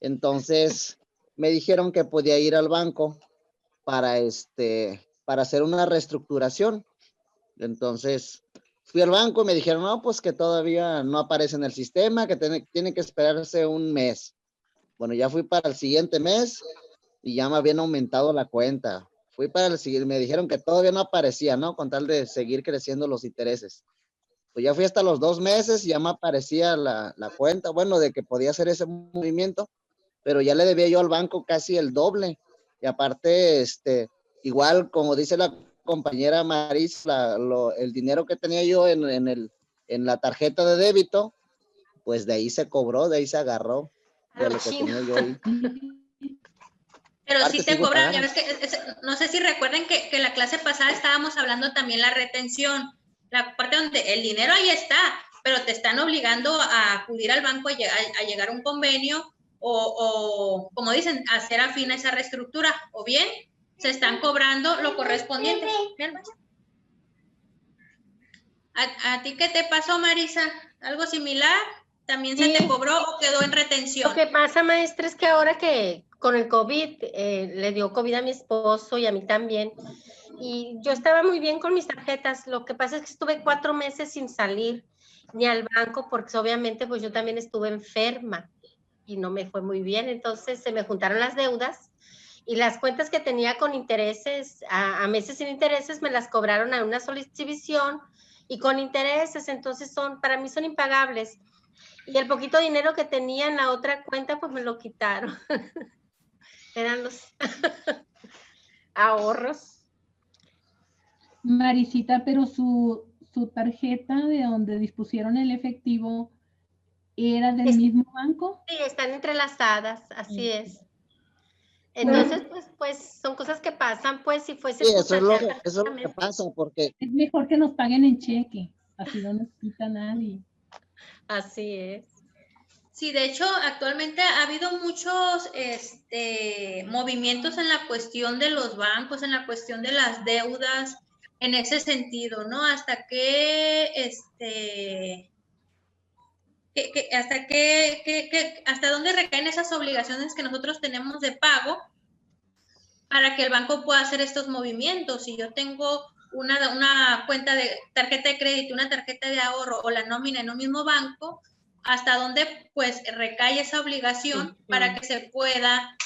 Entonces me dijeron que podía ir al banco para hacer una reestructuración. Entonces fui al banco y me dijeron, no, pues que todavía no aparece en el sistema, que tiene que esperarse un mes. Bueno, ya fui para el siguiente mes y ya me habían aumentado la cuenta. Fui para el siguiente, me dijeron que todavía no aparecía, ¿no? Con tal de seguir creciendo los intereses. Pues ya fui hasta los 2 meses y ya me aparecía la cuenta, bueno, de que podía hacer ese movimiento, pero ya le debía yo al banco casi el doble. Y aparte, igual, como dice la compañera Maris, el dinero que tenía yo en la tarjeta de débito, pues de ahí se cobró, de ahí se agarró, de lo que tenía yo ahí. Pero Aparte sí te sigo cobran, ya pagando. ves que, no sé si recuerden que la clase pasada estábamos hablando también la retención, la parte donde el dinero ahí está, pero te están obligando a acudir al banco a llegar a un convenio o, como dicen, hacer afín a esa reestructura, o bien se están cobrando lo correspondiente. ¿A ti qué te pasó, Marisa? ¿Algo similar? ¿También se te cobró o quedó en retención? Lo que pasa, maestra, es que ahora que con el COVID, le dio COVID a mi esposo y a mí también, y yo estaba muy bien con mis tarjetas. Lo que pasa es que estuve 4 meses sin salir ni al banco porque obviamente pues yo también estuve enferma y no me fue muy bien. Entonces se me juntaron las deudas y las cuentas que tenía con intereses, a meses sin intereses, me las cobraron a una sola exhibición y con intereses. Entonces para mí son impagables. Y el poquito dinero que tenía en la otra cuenta, pues me lo quitaron. Eran los ahorros. Marisita, pero su tarjeta de donde dispusieron el efectivo era del mismo banco. Sí, están entrelazadas, así es. Entonces, pues son cosas que pasan, pues si fuese Sí, eso es lo que pasa, porque Es mejor que nos paguen en cheque, así no nos quita nadie. Así es. Sí, de hecho, actualmente ha habido muchos movimientos en la cuestión de los bancos, en la cuestión de las deudas, en ese sentido, ¿no? Hasta dónde recaen esas obligaciones que nosotros tenemos de pago para que el banco pueda hacer estos movimientos. Si yo tengo una cuenta de tarjeta de crédito, una tarjeta de ahorro o la nómina en un mismo banco, hasta dónde pues recae esa obligación para que se pueda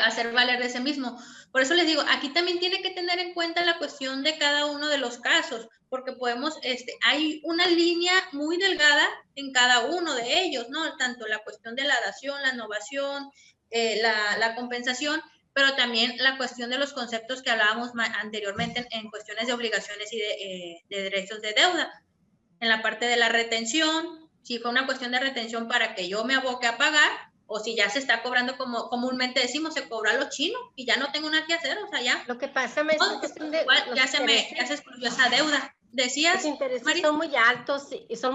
hacer valer de ese mismo. Por eso les digo, aquí también tiene que tener en cuenta la cuestión de cada uno de los casos, porque podemos, hay una línea muy delgada en cada uno de ellos, ¿no? Tanto la cuestión de la dación, la innovación, la compensación, pero también la cuestión de los conceptos que hablábamos anteriormente en cuestiones de obligaciones y de derechos de deuda. En la parte de la retención, si fue una cuestión de retención para que yo me aboque a pagar, o si ya se está cobrando como comúnmente decimos, se cobra a lo chino y ya no tengo nada que hacer, o sea, ya. Lo que pasa, maestra, es que ya se excluyó esa deuda. Decías, los intereses son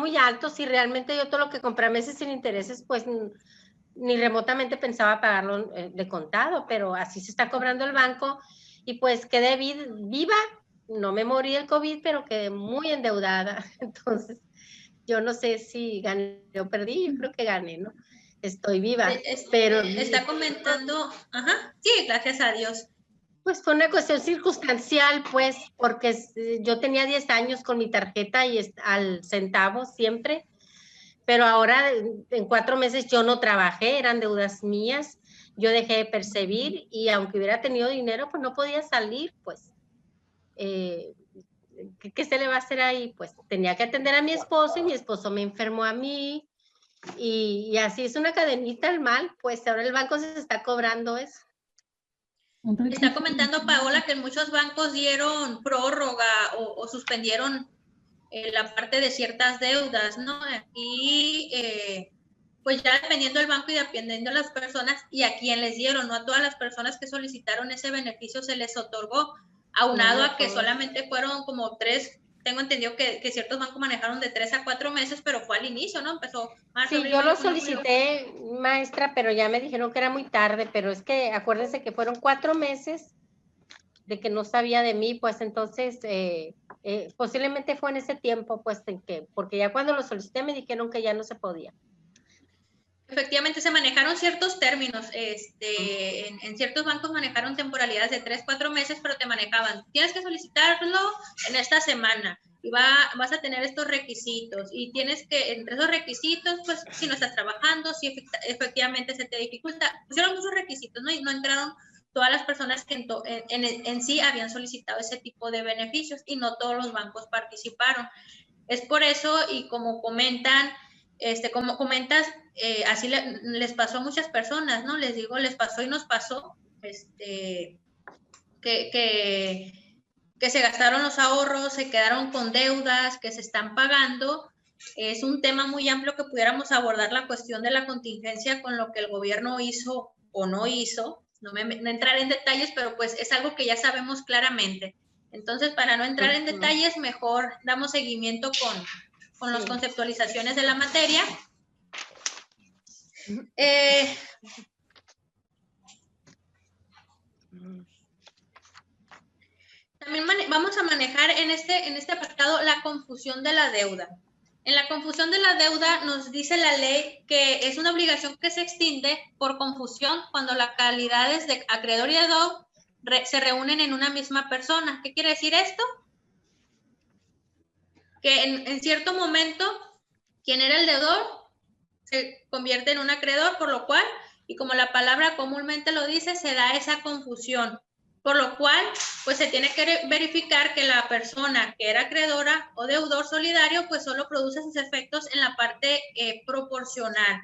muy altos y realmente yo todo lo que compré a meses sin intereses, pues ni remotamente pensaba pagarlo de contado, pero así se está cobrando el banco y pues quedé viva, no me morí del COVID, pero quedé muy endeudada. Entonces, yo no sé si gané o perdí, yo creo que gané, ¿no? Estoy viva, pero... Está comentando, ajá, sí, gracias a Dios. Pues fue una cuestión circunstancial, pues, porque yo tenía 10 años con mi tarjeta y al centavo siempre, pero ahora en 4 meses yo no trabajé, eran deudas mías, yo dejé de percibir y aunque hubiera tenido dinero, pues no podía salir, pues. ¿Qué se le va a hacer ahí? Pues tenía que atender a mi esposo y mi esposo me enfermó a mí y así es una cadenita el mal, pues ahora el banco se está cobrando eso. Está comentando Paola que muchos bancos dieron prórroga o suspendieron la parte de ciertas deudas, ¿no? Y pues ya dependiendo del banco y dependiendo de las personas y a quién les dieron, no a todas las personas que solicitaron ese beneficio se les otorgó, aunado a que solamente fueron como 3, tengo entendido que ciertos bancos manejaron de 3 a 4 meses, pero fue al inicio, ¿no? Empezó marzo, Sí, yo lo solicité, maestra, pero ya me dijeron que era muy tarde, pero es que acuérdense que fueron 4 meses de que no sabía de mí, pues entonces posiblemente fue en ese tiempo, pues porque ya cuando lo solicité me dijeron que ya no se podía. efectivamente se manejaron ciertos términos, en ciertos bancos manejaron temporalidades de 3, 4 meses, pero te manejaban, tienes que solicitarlo en esta semana y vas a tener estos requisitos y tienes que, entre esos requisitos, pues si no estás trabajando, si efectivamente se te dificulta, pusieron muchos requisitos, ¿no? Y no entraron todas las personas que en sí habían solicitado ese tipo de beneficios y no todos los bancos participaron. Es por eso, y como comentan, como comentas, así les pasó a muchas personas, ¿no? Les digo, les pasó y nos pasó, que se gastaron los ahorros, se quedaron con deudas que se están pagando. Es un tema muy amplio que pudiéramos abordar la cuestión de la contingencia con lo que el gobierno hizo o no hizo. No entraré en detalles, pero pues es algo que ya sabemos claramente. Entonces, para no entrar en detalles, mejor damos seguimiento con las conceptualizaciones de la materia. También vamos a manejar en este apartado la confusión de la deuda. En la confusión de la deuda nos dice la ley que es una obligación que se extingue por confusión cuando las calidades de acreedor y deudor se reúnen en una misma persona. ¿Qué quiere decir esto? Que en cierto momento quien era el deudor se convierte en un acreedor, por lo cual, y como la palabra comúnmente lo dice, se da esa confusión. Por lo cual, pues se tiene que verificar que la persona que era acreedora o deudor solidario, pues solo produce sus efectos en la parte proporcional.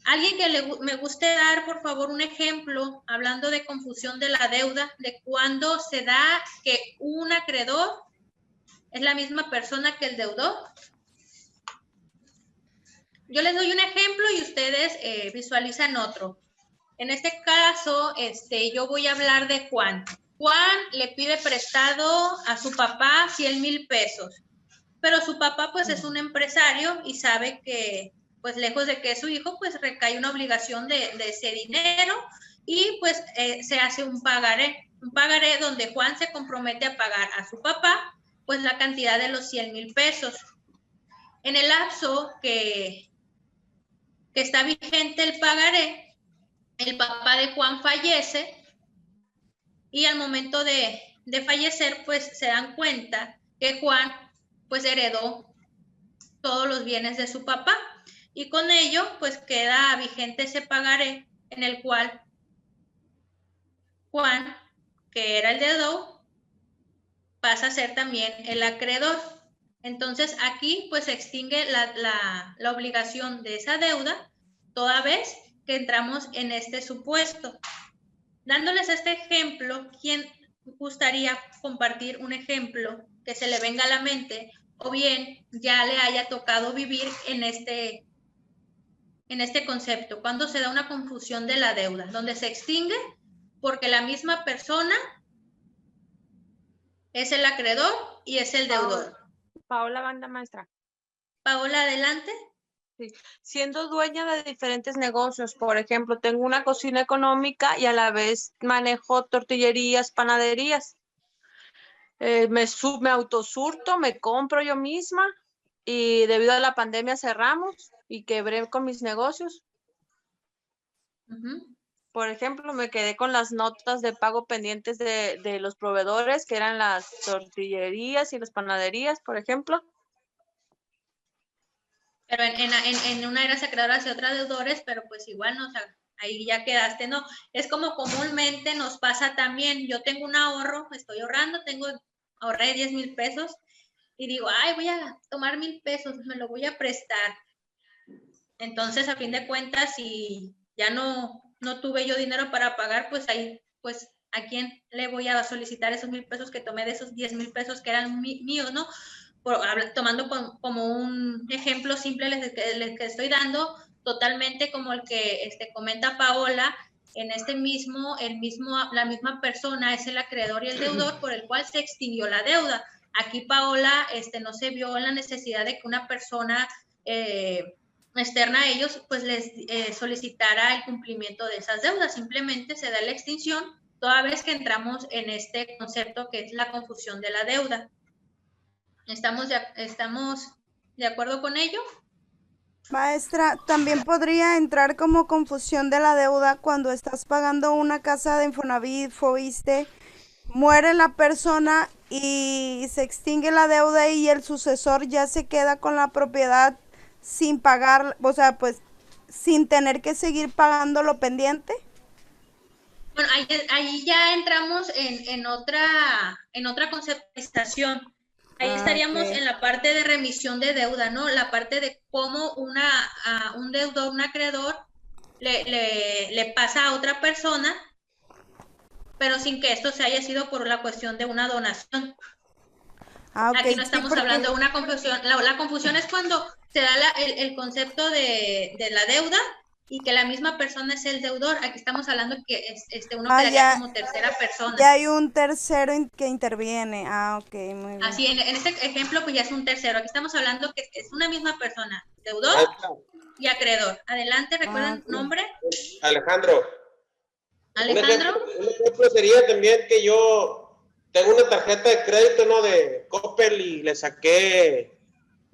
Alguien que me guste dar, por favor, un ejemplo, hablando de confusión de la deuda, de cuando se da que un acreedor es la misma persona que el deudor. Yo les doy un ejemplo y ustedes visualizan otro. En este caso, yo voy a hablar de Juan. Juan le pide prestado a su papá 100,000 pesos, pero su papá pues es un empresario y sabe que pues lejos de que su hijo pues recae una obligación de ese dinero y pues se hace un pagaré donde Juan se compromete a pagar a su papá pues la cantidad de los 100,000 pesos. En el lapso que está vigente el pagaré, el papá de Juan fallece y al momento de fallecer, pues se dan cuenta que Juan pues heredó todos los bienes de su papá y con ello pues queda vigente ese pagaré en el cual Juan, que era el deudor, pasa a ser también el acreedor. Entonces aquí pues se extingue la obligación de esa deuda toda vez que entramos en este supuesto. Dándoles este ejemplo, ¿quién gustaría compartir un ejemplo que se le venga a la mente o bien ya le haya tocado vivir en este concepto? Cuando se da una confusión de la deuda, donde se extingue porque la misma persona es el acreedor y es el deudor. Paola, banda maestra. Paola, adelante. Sí. Siendo dueña de diferentes negocios, por ejemplo, tengo una cocina económica y a la vez manejo tortillerías, panaderías. Me autosurto, me compro yo misma y debido a la pandemia cerramos y quebré con mis negocios. Por ejemplo, me quedé con las notas de pago pendientes de los proveedores, que eran las tortillerías y las panaderías, por ejemplo. Pero en una eras acreedoras y otra deudores, pero pues igual, ¿no? O sea, ahí ya quedaste, ¿no? Es como comúnmente nos pasa también. Yo tengo un ahorro, estoy ahorrando, ahorré 10,000 pesos y digo, ay, voy a tomar 1,000 pesos, me lo voy a prestar. Entonces, a fin de cuentas, si ya no tuve yo dinero para pagar, pues ahí, pues, ¿a quién le voy a solicitar esos 1,000 pesos que tomé de esos 10,000 pesos que eran míos, ¿no? Tomando como un ejemplo simple les que estoy dando, totalmente como el que comenta Paola, en la misma persona es el acreedor y el deudor por el cual se extinguió la deuda. Aquí Paola no se vio en la necesidad de que una persona externa a ellos pues les solicitara el cumplimiento de esas deudas, simplemente se da la extinción toda vez que entramos en este concepto que es la confusión de la deuda. ¿Estamos de acuerdo con ello? Maestra, también podría entrar como confusión de la deuda cuando estás pagando una casa de Infonavit, Fobiste, muere la persona y se extingue la deuda y el sucesor ya se queda con la propiedad sin pagar, o sea, pues sin tener que seguir pagando lo pendiente. Bueno, ahí ya entramos en otra conceptualización. Ahí Ah, estaríamos ok. en la parte de remisión de deuda, ¿no? La parte de cómo un deudor, un acreedor, le pasa a otra persona, pero sin que esto se haya sido por la cuestión de una donación. Ah, ok, Aquí no sí, estamos hablando porque... de una confusión. La confusión es cuando se da el concepto de la deuda y que la misma persona es el deudor. Aquí estamos hablando que uno Ah, quedaría ya, como tercera persona. ya hay un tercero que interviene. Ah, ok, muy bien. Así, en este ejemplo, pues ya es un tercero. Aquí estamos hablando que es una misma persona, deudor Maestra, y acreedor. Adelante, Ah, recuerden ok. nombre. Alejandro, Alejandro. un ejemplo sería también que yo tengo una tarjeta de crédito, ¿no? De Coppel y le saqué,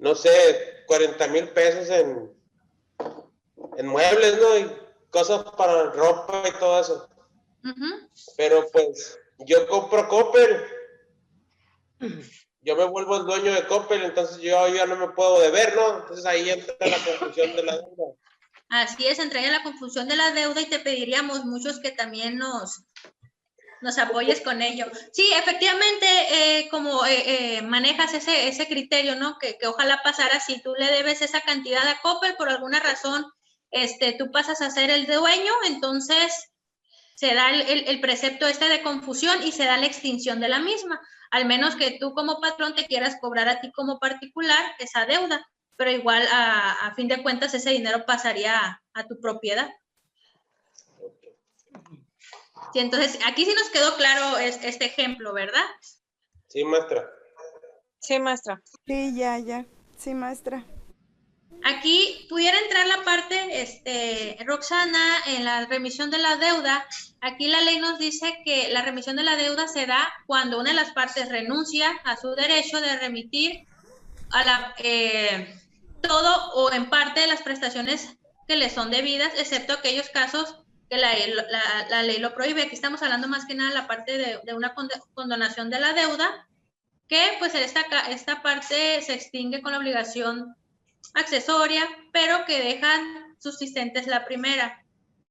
no sé, 40,000 pesos en muebles, ¿no? Y cosas para ropa y todo eso. Uh-huh. Pero pues yo compro Coppel, yo me vuelvo el dueño de Coppel, entonces yo ya no me puedo deber, ¿no? Entonces ahí entra la confusión de la deuda. Así es, entraría la confusión de la deuda y te pediríamos muchos que también nos apoyes con ello. Sí, efectivamente, como manejas ese criterio, ¿no? Que ojalá pasara, si tú le debes esa cantidad a Coppel, por alguna razón, tú pasas a ser el dueño, entonces se da el precepto de confusión y se da la extinción de la misma, al menos que tú como patrón te quieras cobrar a ti como particular esa deuda, pero igual a fin de cuentas ese dinero pasaría a tu propiedad. Sí, entonces aquí sí nos quedó claro este ejemplo, ¿verdad? Sí, maestra. Sí, maestra. Sí, ya, ya. Sí, maestra. Aquí pudiera entrar la parte, Roxana, en la remisión de la deuda. Aquí la ley nos dice que la remisión de la deuda se da cuando una de las partes renuncia a su derecho de remitir todo o en parte de las prestaciones que le son debidas, excepto aquellos casos que la ley lo prohíbe. Aquí estamos hablando más que nada de la parte de una condonación de la deuda, que pues esta parte se extingue con la obligación accesoria, pero que dejan subsistentes la primera.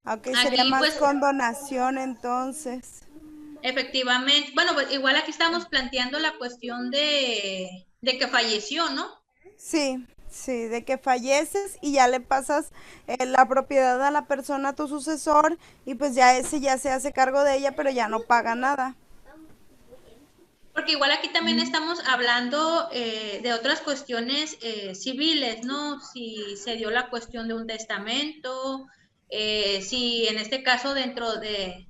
Ok, sería Aquí más pues con donación entonces. efectivamente, bueno, pues igual aquí estamos planteando la cuestión de que falleció, ¿no? Sí, sí, de que falleces y ya le pasas la propiedad a la persona, a tu sucesor, y pues ya ese ya se hace cargo de ella, pero ya no paga nada. Porque igual aquí también estamos hablando de otras cuestiones civiles, ¿no? Si se dio la cuestión de un testamento, si en este caso dentro de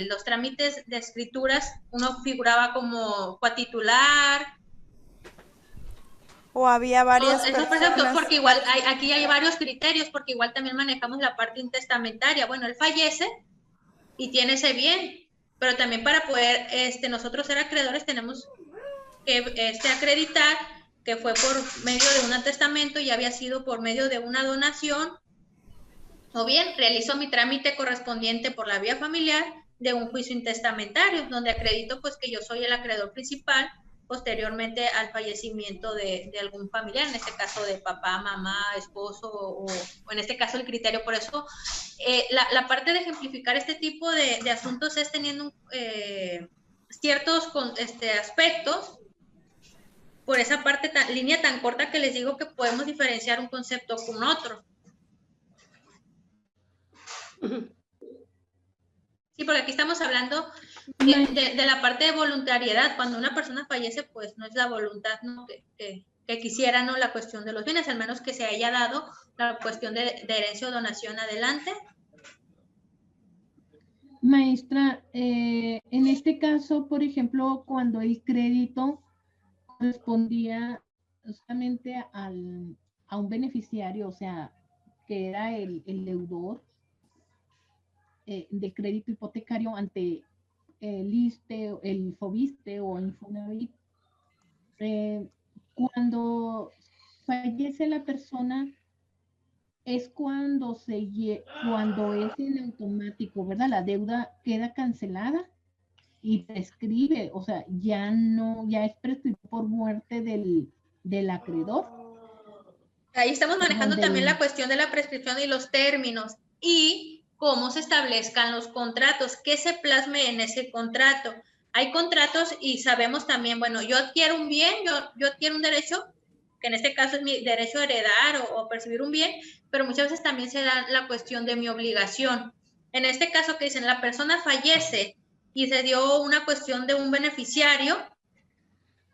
los trámites de escrituras uno figuraba como coatitular. O había varias Eso perfecto, personas. porque igual aquí hay varios criterios, porque igual también manejamos la parte intestamentaria. Bueno, él fallece y tiene ese bien, pero también para poder nosotros ser acreedores tenemos que acreditar que fue por medio de un testamento y había sido por medio de una donación, o bien realizo mi trámite correspondiente por la vía familiar de un juicio intestamentario, donde acredito pues que yo soy el acreedor principal posteriormente al fallecimiento de algún familiar, en este caso de papá, mamá, esposo, o en este caso el criterio. Por eso la parte de ejemplificar este tipo de asuntos es teniendo ciertos aspectos, por esa línea tan corta que les digo que podemos diferenciar un concepto con otro. Sí, porque aquí estamos hablando de la parte de voluntariedad. Cuando una persona fallece, pues no es la voluntad, ¿no? que quisiera, ¿no? La cuestión de los bienes, al menos que se haya dado la cuestión de herencia o donación adelante. Maestra, en este caso, por ejemplo, cuando el crédito correspondía justamente a un beneficiario, o sea, que era el deudor de crédito hipotecario ante el ISSSTE, el FOBISSSTE o Infonavit, cuando fallece la persona, es cuando cuando es en automático, ¿verdad? La deuda queda cancelada y prescribe, o sea, ya es prescrito por muerte del acreedor. Ahí estamos manejando Donde también la cuestión de la prescripción y los términos y cómo se establezcan los contratos, qué se plasme en ese contrato. Hay contratos y sabemos también, bueno, yo adquiero un bien, yo adquiero un derecho, que en este caso es mi derecho a heredar o percibir un bien, pero muchas veces también se da la cuestión de mi obligación. En este caso que dicen, la persona fallece y se dio una cuestión de un beneficiario,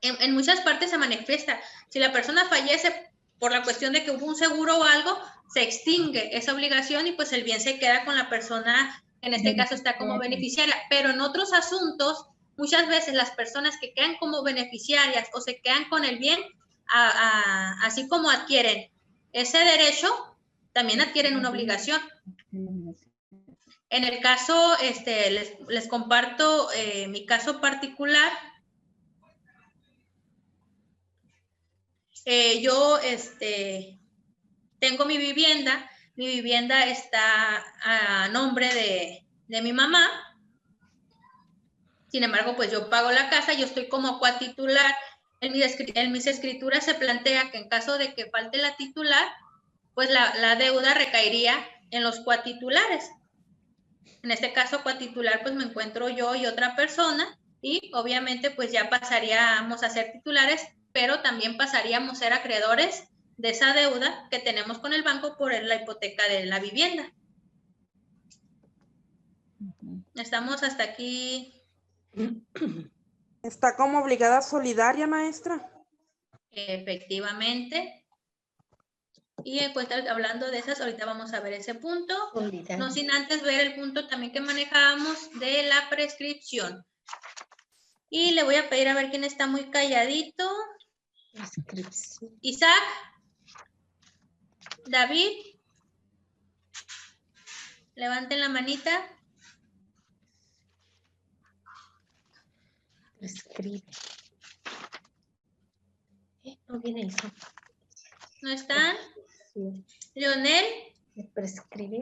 en muchas partes se manifiesta. Si la persona fallece por la cuestión de que hubo un seguro o algo, se extingue esa obligación y pues el bien se queda con la persona, en este caso está como beneficiaria. Pero en otros asuntos, muchas veces las personas que quedan como beneficiarias o se quedan con el bien, así como adquieren ese derecho, también adquieren una obligación. En el caso, les comparto mi caso particular. Yo tengo mi vivienda está a nombre de mi mamá. Sin embargo, pues yo pago la casa, yo estoy como coatitular. En mis escrituras se plantea que en caso de que falte la titular, pues la deuda recaería en los coatitulares. En este caso, coatitular, pues me encuentro yo y otra persona, y obviamente pues ya pasaríamos a ser titulares, pero también pasaríamos a ser acreedores de esa deuda que tenemos con el banco por la hipoteca de la vivienda. Estamos hasta aquí. Está como obligada solidaria, maestra. Efectivamente. Y hablando de esas, ahorita vamos a ver ese punto. No sin antes ver el punto también que manejábamos de la prescripción. Y le voy a pedir a ver quién está muy calladito. Isaac. David. Levanten la manita. Prescribe. No viene eso. ¿No están? Sí. Leonel. Prescribe.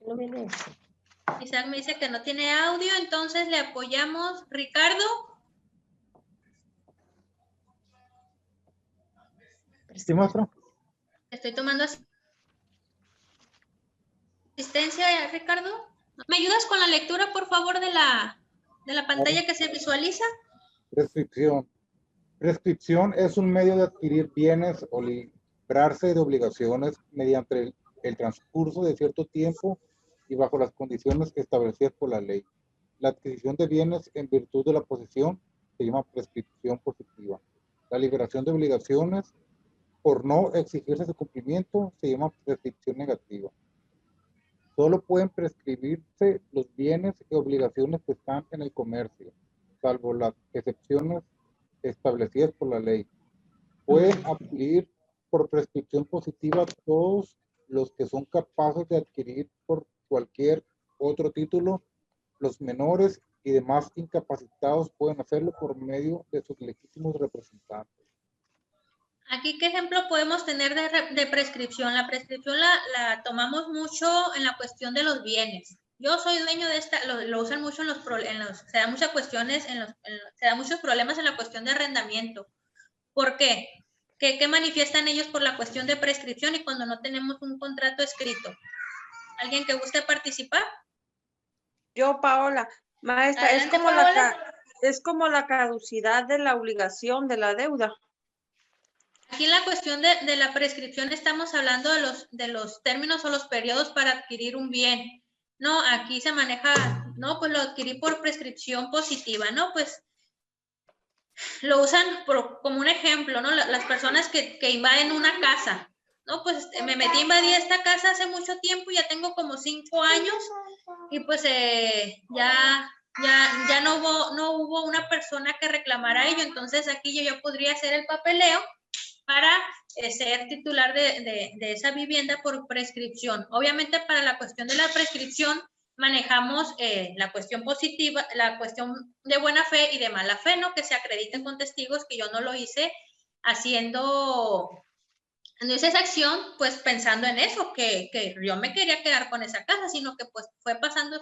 No viene eso. Isaac me dice que no tiene audio, entonces le apoyamos. Ricardo. Sí, maestro. Estoy tomando asistencia, Ricardo. ¿Me ayudas con la lectura, por favor, de la pantalla que se visualiza? Prescripción. Prescripción es un medio de adquirir bienes o librarse de obligaciones mediante el transcurso de cierto tiempo y bajo las condiciones establecidas por la ley. La adquisición de bienes en virtud de la posesión se llama prescripción positiva. La liberación de obligaciones por no exigirse su cumplimiento se llama prescripción negativa. Solo pueden prescribirse los bienes y obligaciones que están en el comercio, salvo las excepciones establecidas por la ley. Pueden adquirir por prescripción positiva todos los que son capaces de adquirir por cualquier otro título. Los menores y demás incapacitados pueden hacerlo por medio de sus legítimos representantes. Aquí, ¿qué ejemplo podemos tener de prescripción? La prescripción la tomamos mucho en la cuestión de los bienes. Yo soy dueño de esta, lo usan mucho se dan muchas cuestiones, se dan muchos problemas en la cuestión de arrendamiento. ¿Por qué? ¿Qué manifiestan ellos por la cuestión de prescripción y cuando no tenemos un contrato escrito? ¿Alguien que guste participar? Yo, Paola. Maestra, Adelante, Paola. es como la caducidad de la obligación de la deuda. Aquí en la cuestión de la prescripción estamos hablando de los términos o los periodos para adquirir un bien. No, aquí se maneja, no, pues lo adquirí por prescripción positiva, ¿no? Pues lo usan como un ejemplo, ¿no? Las personas que invaden una casa, ¿no? Pues me metí a invadir esta casa hace mucho tiempo, ya tengo como 5 años y pues ya no hubo una persona que reclamara ello, entonces aquí yo ya podría hacer el papeleo para ser titular de esa vivienda por prescripción. Obviamente para la cuestión de la prescripción manejamos la cuestión positiva, la cuestión de buena fe y de mala fe, ¿no? Que se acrediten con testigos que yo no lo hice haciendo esa acción, pues pensando en eso, que yo me quería quedar con esa casa, sino que pues fue pasando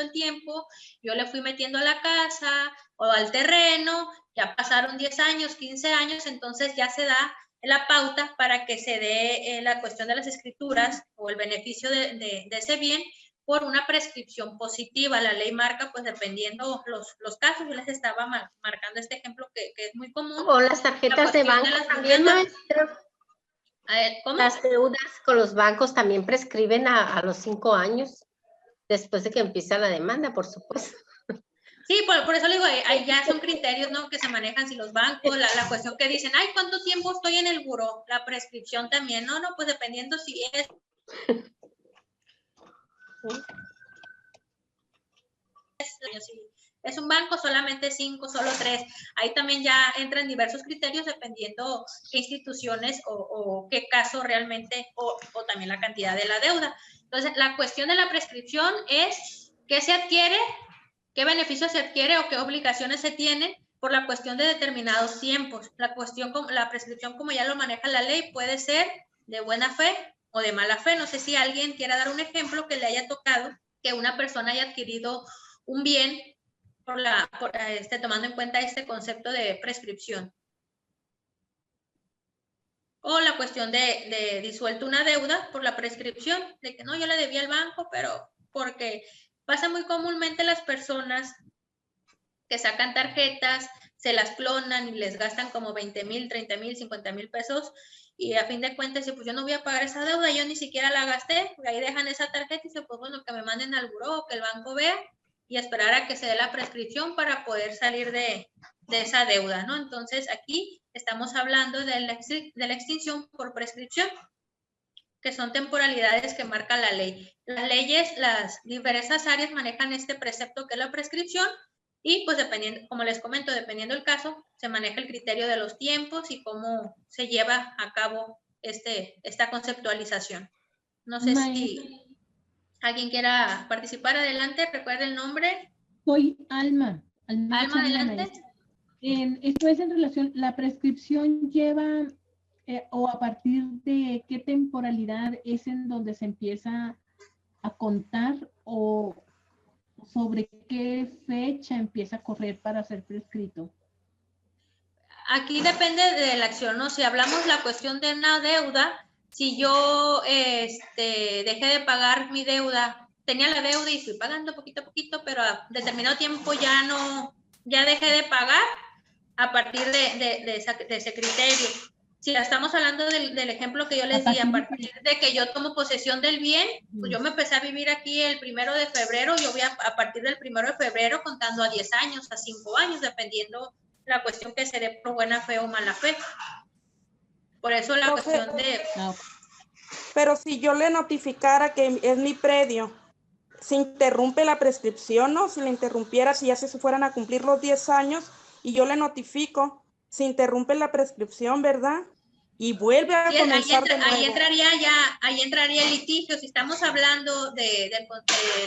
el tiempo, yo le fui metiendo a la casa o al terreno, ya pasaron 10 años, 15 años, entonces ya se da la pauta para que se dé la cuestión de las escrituras o el beneficio de ese bien por una prescripción positiva. La ley marca, pues dependiendo los casos, yo les estaba marcando este ejemplo que es muy común. O las tarjetas de banco también, maestra. A ver, ¿cómo? Las deudas con los bancos también prescriben a los 5 años, después de que empieza la demanda, por supuesto. Sí, por eso le digo, ahí ya son criterios, ¿no? Que se manejan si los bancos, la cuestión que dicen, ay, ¿cuánto tiempo estoy en el buró? La prescripción también, no, pues dependiendo si es... Es un banco, solamente 5, solo 3. Ahí también ya entran diversos criterios dependiendo qué instituciones o qué caso realmente, o también la cantidad de la deuda. Entonces, la cuestión de la prescripción es qué se adquiere, qué beneficios se adquiere o qué obligaciones se tienen por la cuestión de determinados tiempos. La prescripción, como ya lo maneja la ley, puede ser de buena fe o de mala fe. No sé si alguien quiera dar un ejemplo que le haya tocado que una persona haya adquirido un bien tomando en cuenta este concepto de prescripción. O la cuestión de disuelto una deuda por la prescripción, de que no, yo le debía al banco, pero porque pasa muy comúnmente las personas que sacan tarjetas, se las clonan y les gastan como 20,000, 30,000, 50,000 pesos y a fin de cuentas, pues yo no voy a pagar esa deuda, yo ni siquiera la gasté, ahí dejan esa tarjeta y dicen, pues bueno, que me manden al buró, que el banco vea y esperar a que se dé la prescripción para poder salir de esa deuda, ¿no? Entonces, aquí estamos hablando de la extinción por prescripción, que son temporalidades que marca la ley. Las leyes, las diversas áreas manejan este precepto que es la prescripción y pues dependiendo, como les comento, dependiendo del caso, se maneja el criterio de los tiempos y cómo se lleva a cabo esta conceptualización. No sé si alguien quiera participar. Adelante, recuerde el nombre. Soy Alma. Alma, adelante. Esto es en relación, la prescripción lleva o a partir de qué temporalidad es en donde se empieza a contar o sobre qué fecha empieza a correr para ser prescrito. Aquí depende de la acción, ¿no? Si hablamos la cuestión de una deuda, si yo dejé de pagar mi deuda, tenía la deuda y fui pagando poquito a poquito, pero a determinado tiempo ya dejé de pagar a partir de ese criterio. Si estamos hablando del ejemplo que yo les di, a partir de que yo tomo posesión del bien, pues yo me empecé a vivir aquí el 1 de febrero, yo voy a partir del 1 de febrero contando a 10 años, a 5 años, dependiendo la cuestión que se dé por buena fe o mala fe. Por eso la cuestión de... Pero si yo le notificara que es mi predio, ¿se interrumpe la prescripción, no? Si le interrumpiera, si ya se fueran a cumplir los 10 años y yo le notifico, se interrumpe la prescripción, ¿verdad? Y vuelve a comenzar de nuevo. Ahí entraría el litigio. Si estamos hablando de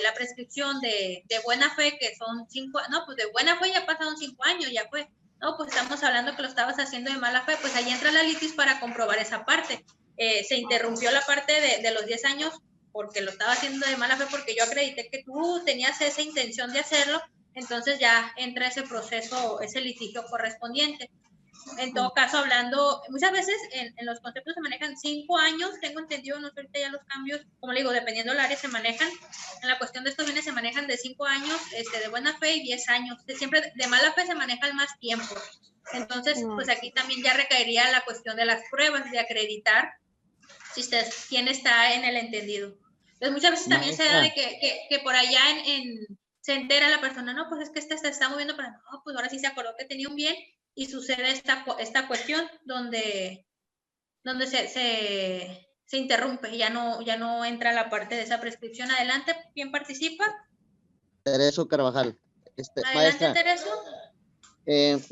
la prescripción de buena fe, que son 5, no, pues de buena fe ya pasaron 5 años, ya fue. No, pues estamos hablando que lo estabas haciendo de mala fe, pues ahí entra la litis para comprobar esa parte. Se interrumpió la parte de los 10 años porque lo estaba haciendo de mala fe, porque yo acredité que tú tenías esa intención de hacerlo, entonces ya entra ese proceso, ese litigio correspondiente. En todo caso, hablando, muchas veces en los conceptos se manejan 5 años, tengo entendido, no sé ahorita ya los cambios, como le digo, dependiendo del área se manejan, en la cuestión de estos bienes se manejan de 5 años, de buena fe y 10 años, siempre de mala fe se manejan más tiempo. Entonces, pues aquí también ya recaería la cuestión de las pruebas, de acreditar quién está en el entendido. Entonces, muchas veces también se da de que por allá se entera la persona, no, pues es que se está moviendo para, no, pues ahora sí se acordó que tenía un bien, y sucede esta cuestión donde se interrumpe, ya no entra la parte de esa prescripción. Adelante, ¿quién participa? Tereso Carvajal. Adelante, maestra, Tereso.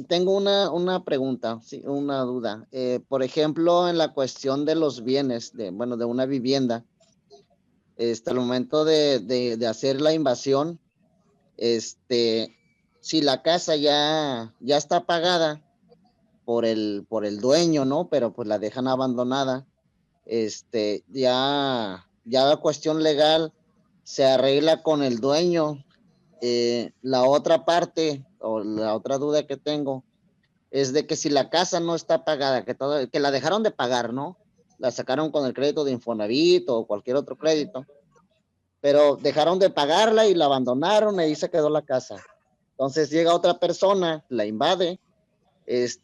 Tengo una pregunta, sí, una duda. Por ejemplo, en la cuestión de los bienes, de una vivienda, al momento de hacer la invasión, si la casa ya está pagada por el dueño, ¿no? Pero pues la dejan abandonada, ya la cuestión legal se arregla con el dueño. La otra parte o la otra duda que tengo es de que si la casa no está pagada, que la dejaron de pagar, ¿no? La sacaron con el crédito de Infonavit o cualquier otro crédito, pero dejaron de pagarla y la abandonaron y ahí se quedó la casa. Entonces llega otra persona, la invade,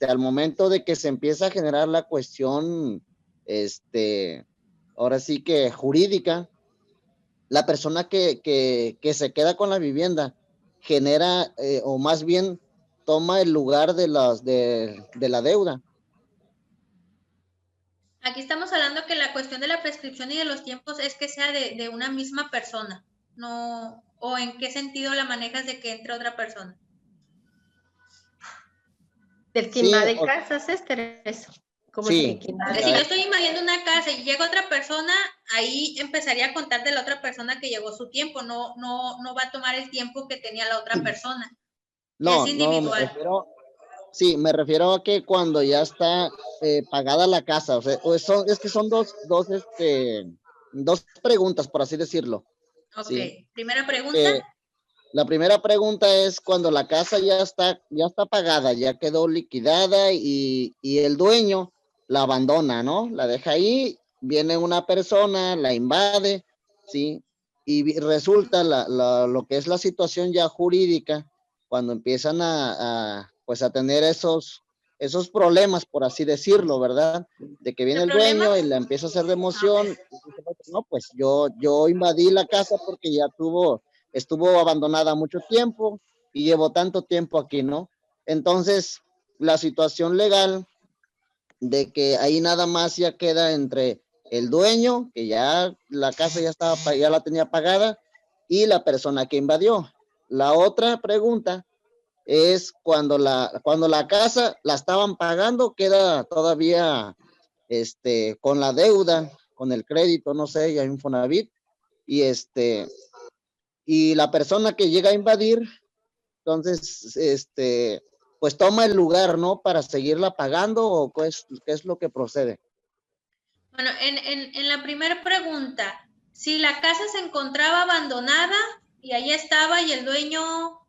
al momento de que se empieza a generar la cuestión, ahora sí que jurídica, la persona que se queda con la vivienda genera, o más bien toma el lugar de la deuda. Aquí estamos hablando que la cuestión de la prescripción y de los tiempos es que sea de una misma persona, no, o en qué sentido la manejas de que entre otra persona. Del que invade casas, eso. Como sí. Porque si yo estoy invadiendo una casa y llega otra persona, ahí empezaría a contar de la otra persona que llegó su tiempo, no va a tomar el tiempo que tenía la otra persona. No, es individual. Me refiero a que cuando ya está pagada la casa, o sea, es que son dos preguntas, por así decirlo. Ok, ¿sí? Primera pregunta. La primera pregunta es cuando la casa ya está pagada, ya quedó liquidada y el dueño la abandona, ¿no? La deja ahí, viene una persona, la invade, ¿sí? Y resulta lo que es la situación ya jurídica, cuando empiezan pues a tener esos problemas, por así decirlo, ¿verdad? De que viene el dueño y la empieza a hacer de emoción. No, pues yo invadí la casa porque ya estuvo abandonada mucho tiempo y llevo tanto tiempo aquí, ¿no? Entonces, la situación legal de que ahí nada más ya queda entre el dueño, que ya la casa ya la tenía pagada, y la persona que invadió. La otra pregunta es cuando la casa la estaban pagando, queda todavía con la deuda, con el crédito, no sé, ya Infonavit, y la persona que llega a invadir, entonces, pues toma el lugar, ¿no? Para seguirla pagando, o qué es lo que procede. Bueno, en la primera pregunta, si la casa se encontraba abandonada y ahí estaba y el dueño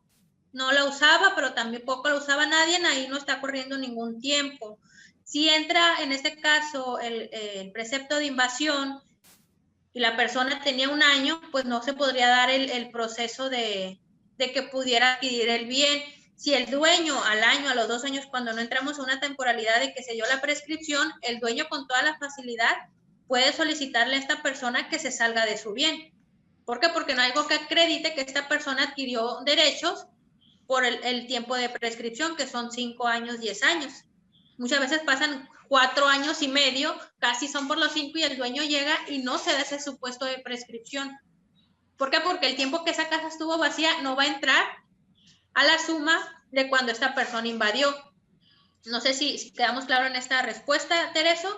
no la usaba, pero tampoco la usaba nadie, ahí no está corriendo ningún tiempo. Si entra en este caso el precepto de invasión y la persona tenía 1 año, pues no se podría dar el proceso de que pudiera adquirir el bien. Si el dueño al año, a los 2 años, cuando no entramos a una temporalidad de que se dio la prescripción, el dueño con toda la facilidad puede solicitarle a esta persona que se salga de su bien. ¿Por qué? Porque no hay algo que acredite que esta persona adquirió derechos por el tiempo de prescripción, que son 5 años, 10 años. Muchas veces pasan 4 años y medio, casi son por los 5 y el dueño llega y no se da ese supuesto de prescripción. ¿Por qué? Porque el tiempo que esa casa estuvo vacía no va a entrar a la suma de cuando esta persona invadió. No sé si quedamos claros en esta respuesta, Tereso.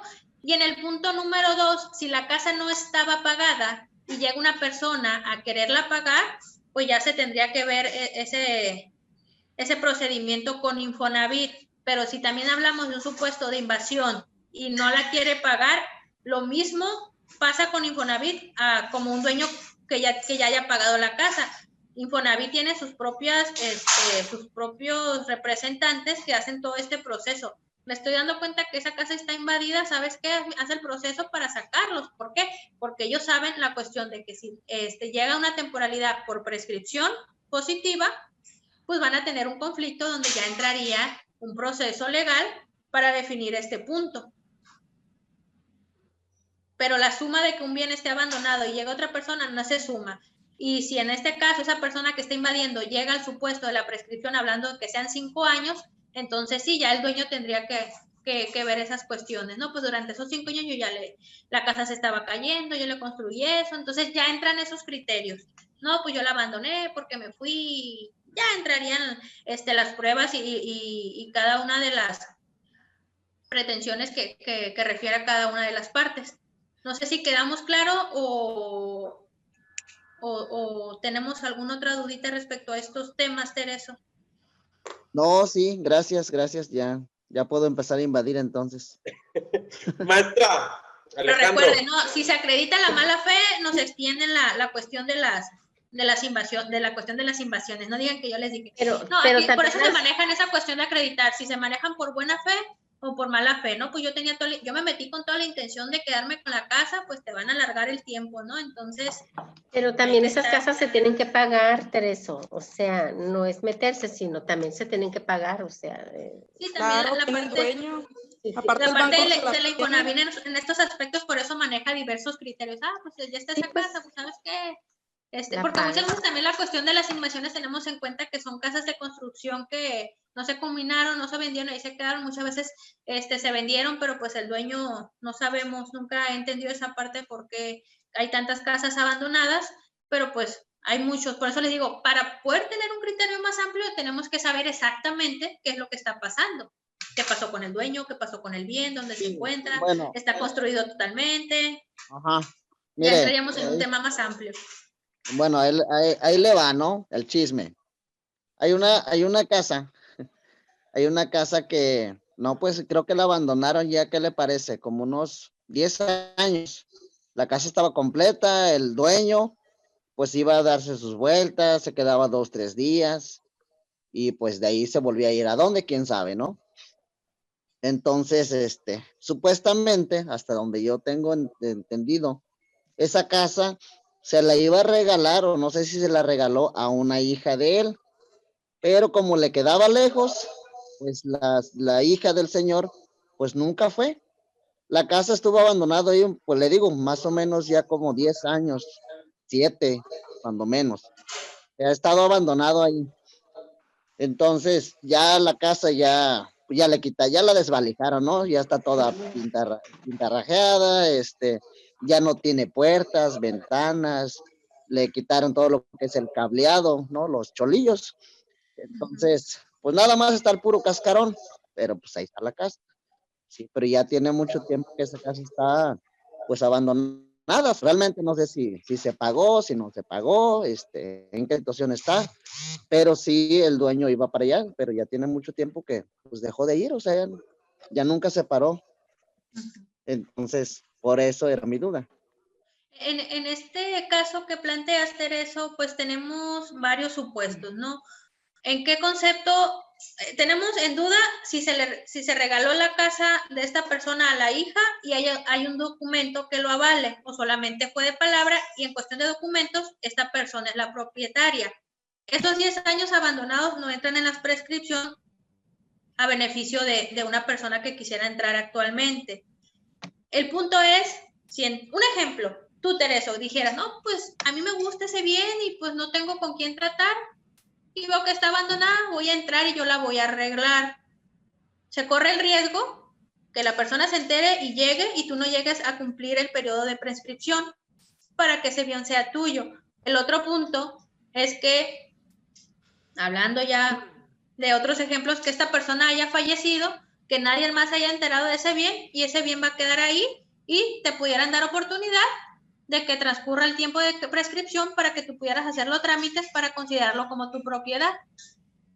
Y en el punto número 2, si la casa no estaba pagada y llega una persona a quererla pagar, pues ya se tendría que ver ese procedimiento con Infonavit. Pero si también hablamos de un supuesto de invasión y no la quiere pagar, lo mismo pasa con Infonavit como un dueño que ya haya pagado la casa. Infonavit tiene sus propios representantes que hacen todo este proceso. Me estoy dando cuenta que esa casa está invadida, ¿sabes qué? Hace el proceso para sacarlos. ¿Por qué? Porque ellos saben la cuestión de que si llega una temporalidad por prescripción positiva, pues van a tener un conflicto donde ya entraría un proceso legal para definir este punto. Pero la suma de que un bien esté abandonado y llega otra persona no se suma. Y si en este caso esa persona que está invadiendo llega al supuesto de la prescripción hablando de que sean 5 años, entonces sí, ya el dueño tendría que ver esas cuestiones, ¿no? Pues durante esos 5 años la casa se estaba cayendo, yo le construí eso, entonces ya entran esos criterios. No, pues yo la abandoné porque me fui, ya entrarían las pruebas y cada una de las pretensiones que refiere a cada una de las partes. No sé si quedamos claro o o tenemos alguna otra dudita respecto a estos temas, Tereso. No, sí, gracias, ya puedo empezar a invadir entonces. Maestra, Pero Alejandro. recuerden, no, si se acredita la mala fe, nos extienden la cuestión de las invasiones. No digan que yo les dije. Pero aquí, por también eso se manejan esa cuestión de acreditar, si se manejan por buena fe o por mala fe, ¿no? Pues yo me metí con toda la intención de quedarme con la casa, pues te van a alargar el tiempo, ¿no? Entonces. Pero también esas casas se tienen que pagar, Tereso. O sea, no es meterse, sino también se tienen que pagar, o sea. Sí, también Claro, la tienen parte. dueño. Sí, Aparte la el parte banco de se la la tiene. Infonavit en estos aspectos, por eso maneja diversos criterios. Pues ya está esa casa, pues ¿sabes qué? Porque muchas veces también la cuestión de las invasiones tenemos en cuenta que son casas de construcción que no se combinaron, no se vendieron, ahí se quedaron, muchas veces se vendieron, pero pues el dueño no sabemos, nunca he entendido esa parte porque hay tantas casas abandonadas, pero pues hay muchos, por eso les digo, para poder tener un criterio más amplio tenemos que saber exactamente qué es lo que está pasando. ¿Qué pasó con el dueño? ¿Qué pasó con el bien? ¿Dónde se encuentra? Bueno. ¿Está construido totalmente? Ajá. Mire, ya entraríamos en un ahí, tema más amplio. Bueno, ahí le va, ¿no? El chisme. Hay una casa que, no, pues creo que la abandonaron ya, ¿qué le parece? Como unos 10 años. La casa estaba completa, el dueño, pues iba a darse sus vueltas, se quedaba 2, 3 días, y pues de ahí se volvía a ir. ¿A dónde? ¿Quién sabe, no? Entonces, supuestamente, hasta donde yo tengo entendido, esa casa se la iba a regalar, o no sé si se la regaló a una hija de él, pero como le quedaba lejos, pues la hija del señor, pues nunca fue. La casa estuvo abandonada ahí, pues le digo, más o menos ya como 10 años, 7, cuando menos. Ha estado abandonado ahí. Entonces, ya la casa ya la desvalijaron, ¿no? Ya está toda pintarrajeada, ya no tiene puertas, ventanas, le quitaron todo lo que es el cableado, ¿no? Los cholillos. Entonces, pues nada más está el puro cascarón, pero pues ahí está la casa. Sí, pero ya tiene mucho tiempo que esa casa está, pues, abandonada. Realmente no sé si se pagó, si no se pagó, en qué situación está, pero sí el dueño iba para allá, pero ya tiene mucho tiempo que, pues, dejó de ir, o sea, ya nunca se paró. Entonces, por eso era mi duda. En este caso que planteas, Tereso, pues tenemos varios supuestos, ¿no? ¿En qué concepto? Tenemos en duda si se regaló la casa de esta persona a la hija y hay un documento que lo avale, o solamente fue de palabra, y en cuestión de documentos, esta persona es la propietaria. Estos 10 años abandonados no entran en la prescripción a beneficio de una persona que quisiera entrar actualmente. El punto es, un ejemplo, tú, Tereso, dijeras, no, pues a mí me gusta ese bien y pues no tengo con quién tratar y veo que está abandonada, voy a entrar y yo la voy a arreglar. Se corre el riesgo que la persona se entere y llegue y tú no llegues a cumplir el periodo de prescripción para que ese bien sea tuyo. El otro punto es que, hablando ya de otros ejemplos, que esta persona haya fallecido, que nadie más haya enterado de ese bien y ese bien va a quedar ahí y te pudieran dar oportunidad de que transcurra el tiempo de prescripción para que tú pudieras hacer los trámites para considerarlo como tu propiedad.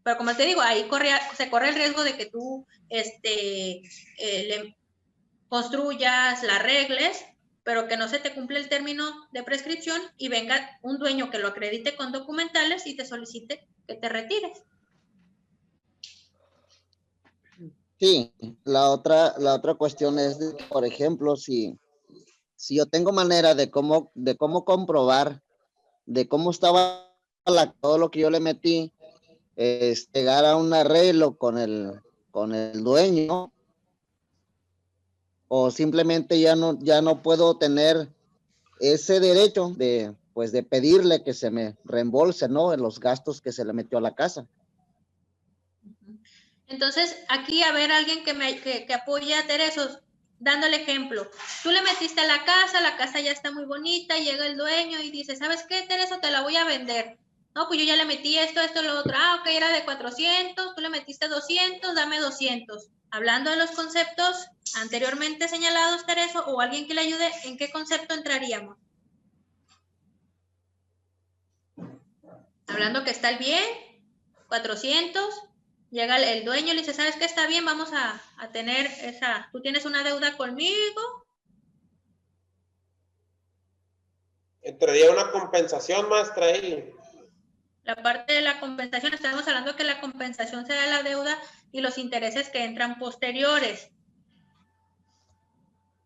Pero como te digo, ahí se corre el riesgo de que tú le construyas, la arregles, pero que no se te cumple el término de prescripción y venga un dueño que lo acredite con documentales y te solicite que te retires. Sí, la otra cuestión es, por ejemplo, si yo tengo manera de cómo comprobar de cómo estaba todo lo que yo le metí, llegar a un arreglo con el dueño, o simplemente ya no puedo tener ese derecho de pedirle que se me reembolse, ¿no? En los gastos que se le metió a la casa. Entonces, aquí a ver alguien que apoye a Tereso, dando el ejemplo. Tú le metiste a la casa ya está muy bonita, llega el dueño y dice, ¿sabes qué, Tereso? Te la voy a vender. No, pues yo ya le metí esto, lo otro. Ok, era de 400, tú le metiste 200, dame 200. Hablando de los conceptos anteriormente señalados, Tereso, o alguien que le ayude, ¿en qué concepto entraríamos? hablando que está el bien, 400, llega el dueño y le dice, ¿sabes qué? Está bien, vamos a tener esa, tú tienes una deuda conmigo. Entraría una compensación, maestra, ahí. La parte de la compensación, estamos hablando que la compensación se da la deuda y los intereses que entran posteriores.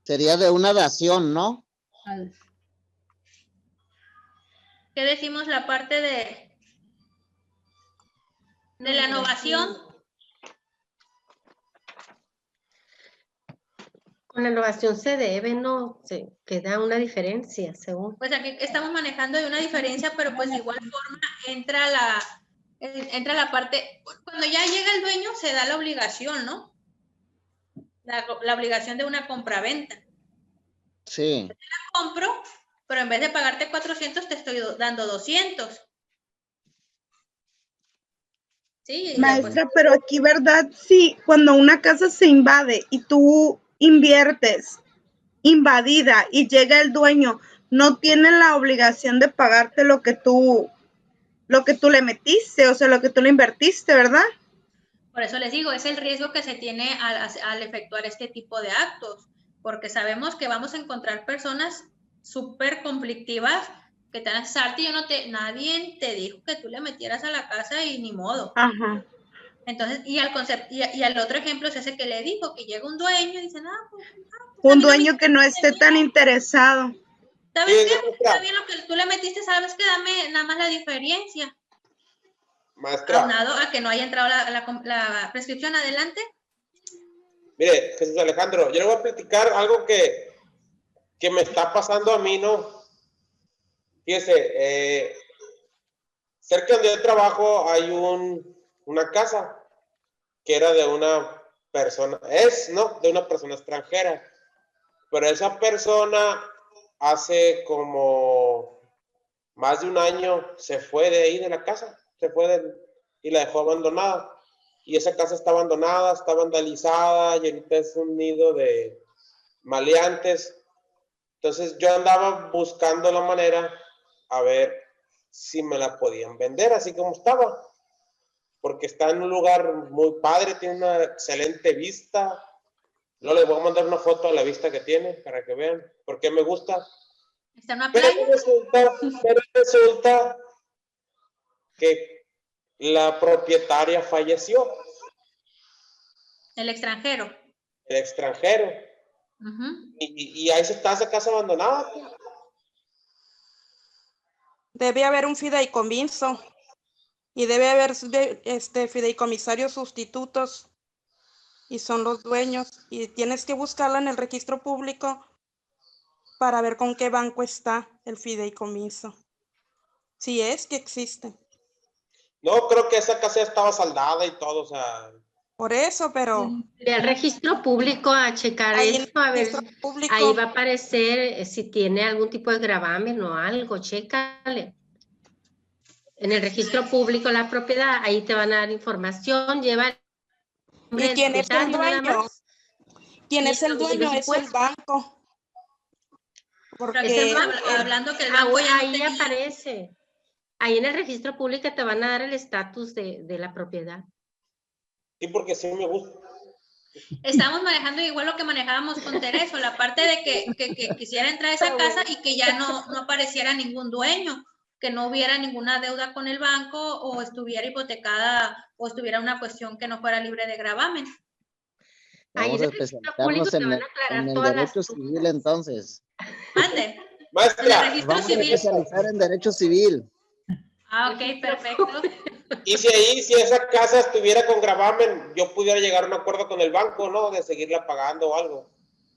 Sería de una dación, ¿no? ¿Qué decimos la parte de la innovación? Con la innovación se debe, ¿no? Se queda una diferencia, según. Pues aquí estamos manejando de una diferencia, pero pues de igual forma entra la parte, cuando ya llega el dueño se da la obligación, ¿no? La obligación de una compraventa. Sí. Yo te la compro, pero en vez de pagarte 400 te estoy dando 200. Sí, Maestra, pero aquí, ¿verdad? Sí, cuando una casa se invade y tú inviertes invadida y llega el dueño, no tiene la obligación de pagarte lo que tú le metiste, o sea, lo que tú le invertiste, ¿verdad? Por eso les digo, es el riesgo que se tiene al efectuar este tipo de actos, porque sabemos que vamos a encontrar personas súper conflictivas que te van a salte, nadie te dijo que tú le metieras a la casa y ni modo. Ajá. Entonces, y al otro ejemplo es ese que le dijo, que llega un dueño y dice, Un dueño que no esté tan interesado. ¿Sabes qué? Está bien lo que tú le metiste, ¿sabes qué? Dame nada más la diferencia. Maestra. Aunado a que no haya entrado la prescripción, adelante. Mire, Jesús Alejandro, yo le voy a platicar algo que me está pasando a mí, ¿no? Fíjese, cerca donde yo trabajo hay una casa que era de una persona, ¿no? De una persona extranjera. Pero esa persona hace como más de un año se fue de ahí de la casa, y la dejó abandonada. Y esa casa está abandonada, está vandalizada y ahorita es un nido de maleantes. Entonces yo andaba buscando la manera a ver si me la podían vender así como estaba. Porque está en un lugar muy padre, tiene una excelente vista. No les voy a mandar una foto a la vista que tiene para que vean por qué me gusta. ¿Está en una playa? Pero resulta que la propietaria falleció. El extranjero. El extranjero. Y ahí está esa casa abandonada. Debe haber un fideicomiso y debe haber fideicomisarios sustitutos y son los dueños y tienes que buscarla en el registro público para ver con qué banco está el fideicomiso. Si es que existe. No, creo que esa casa estaba saldada y todo, o sea. Por eso, pero... Ve al registro público a checar eso, a ver, ahí va a aparecer si tiene algún tipo de gravamen o algo, chécale. En el registro público la propiedad, ahí te van a dar información, lleva... ¿Y quién es el dueño? ¿Quién es el dueño? Es el banco. Porque hablando que el banco ya ahí aparece. Ahí en el registro público te van a dar el estatus de la propiedad. Sí, porque sí me gusta. Estamos manejando igual lo que manejábamos con Tereso, la parte de que quisiera entrar a esa casa y que ya no apareciera ningún dueño, que no hubiera ninguna deuda con el banco o estuviera hipotecada o estuviera una cuestión que no fuera libre de gravamen. Vamos a especializarnos en el derecho civil entonces. Mande. Maestra, vamos a especializar en derecho civil. Ah, ok, perfecto. Y si esa casa estuviera con gravamen, yo pudiera llegar a un acuerdo con el banco, ¿no? De seguirla pagando o algo.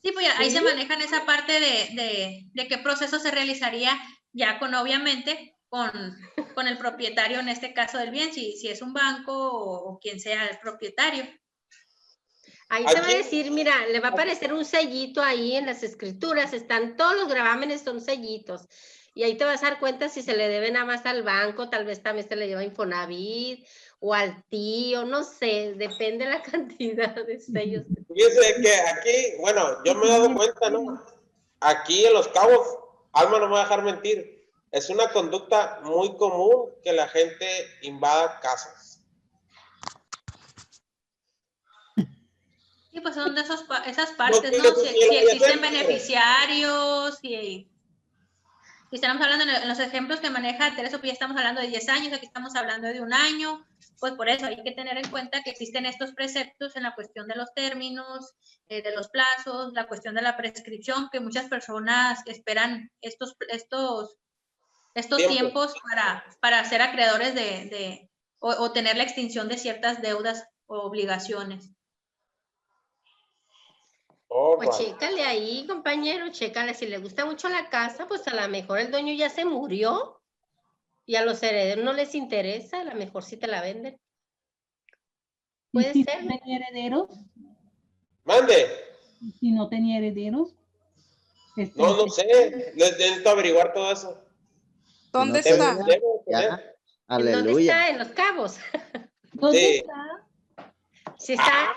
Sí, pues ahí se maneja en esa parte de qué proceso se realizaría ya obviamente, con el propietario, en este caso del bien, si es un banco o quien sea el propietario. Ahí te va a decir, mira, le va a aparecer un sellito ahí en las escrituras, están todos los gravámenes, son sellitos. Y ahí te vas a dar cuenta si se le debe nada más al banco, tal vez también se le lleva a Infonavit o al tío, no sé, depende de la cantidad de sellos. Fíjese que aquí, bueno, yo me he dado cuenta, ¿no? Aquí en Los Cabos, Alma no me va a dejar mentir, Es una conducta muy común que la gente invada casas. Sí, pues son de esas partes, ¿no? Si existen beneficiarios, si estamos hablando en los ejemplos que maneja Teresa, pues ya estamos hablando de 10 años, aquí estamos hablando de 1 año, pues por eso hay que tener en cuenta que existen estos preceptos en la cuestión de los términos, de los plazos, la cuestión de la prescripción, que muchas personas esperan estos tiempos para ser acreedores o tener la extinción de ciertas deudas o obligaciones. Pues chécale ahí, compañero, chécale. Si le gusta mucho la casa, pues a lo mejor el dueño ya se murió y a los herederos no les interesa, a lo mejor sí te la venden. Puede si ser. no tenía herederos, Mande. si no tenía herederos. No sé, necesito averiguar todo eso. ¿Dónde está? Ya. ¿En dónde está? En Los Cabos. ¿Dónde está? Si está,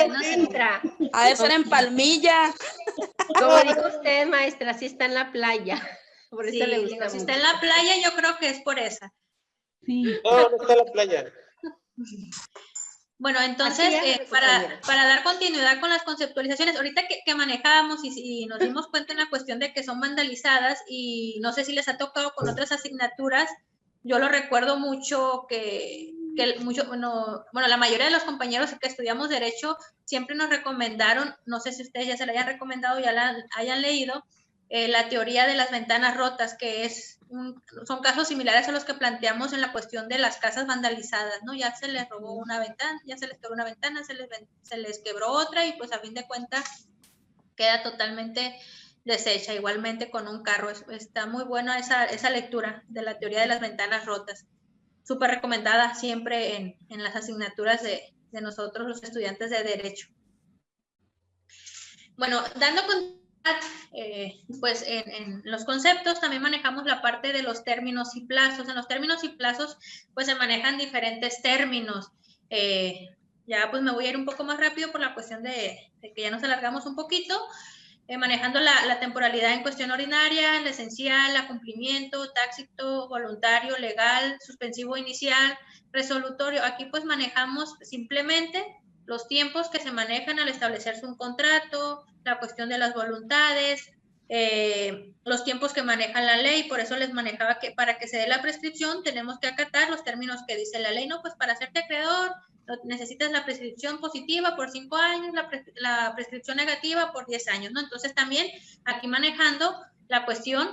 no se entra. Ha de ser en Palmilla. Como dijo usted, maestra, sí está en la playa. Por eso le gusta si está en la playa, yo creo que es por esa. Sí. No está en la playa. Bueno, entonces, para dar continuidad con las conceptualizaciones, ahorita que manejábamos y nos dimos cuenta en la cuestión de que son vandalizadas, y no sé si les ha tocado con otras asignaturas, yo lo recuerdo mucho la mayoría de los compañeros que estudiamos Derecho siempre nos recomendaron, no sé si ustedes ya se la hayan recomendado, ya la hayan leído, la teoría de las ventanas rotas, que son casos similares a los que planteamos en la cuestión de las casas vandalizadas, ¿no? Ya se les robó una ventana, ya se les quebró una ventana, se les quebró otra y pues a fin de cuentas queda totalmente deshecha. Igualmente con un carro. Está muy buena esa lectura de la teoría de las ventanas rotas. Súper recomendada siempre en las asignaturas de nosotros los estudiantes de Derecho. Bueno, dando pues en los conceptos también manejamos la parte de los términos y plazos. En los términos y plazos pues se manejan diferentes términos. Ya pues me voy a ir un poco más rápido por la cuestión de que ya nos alargamos un poquito. Manejando la temporalidad en cuestión ordinaria, la esencial, la cumplimiento, tácito, voluntario, legal, suspensivo inicial, resolutorio. Aquí pues manejamos simplemente los tiempos que se manejan al establecerse un contrato, la cuestión de las voluntades, los tiempos que maneja la ley. Por eso les manejaba que para que se dé la prescripción tenemos que acatar los términos que dice la ley, ¿no? Pues para hacerte acreedor necesitas la prescripción positiva por 5 años, la prescripción negativa por 10 años, ¿no? Entonces también aquí manejando la cuestión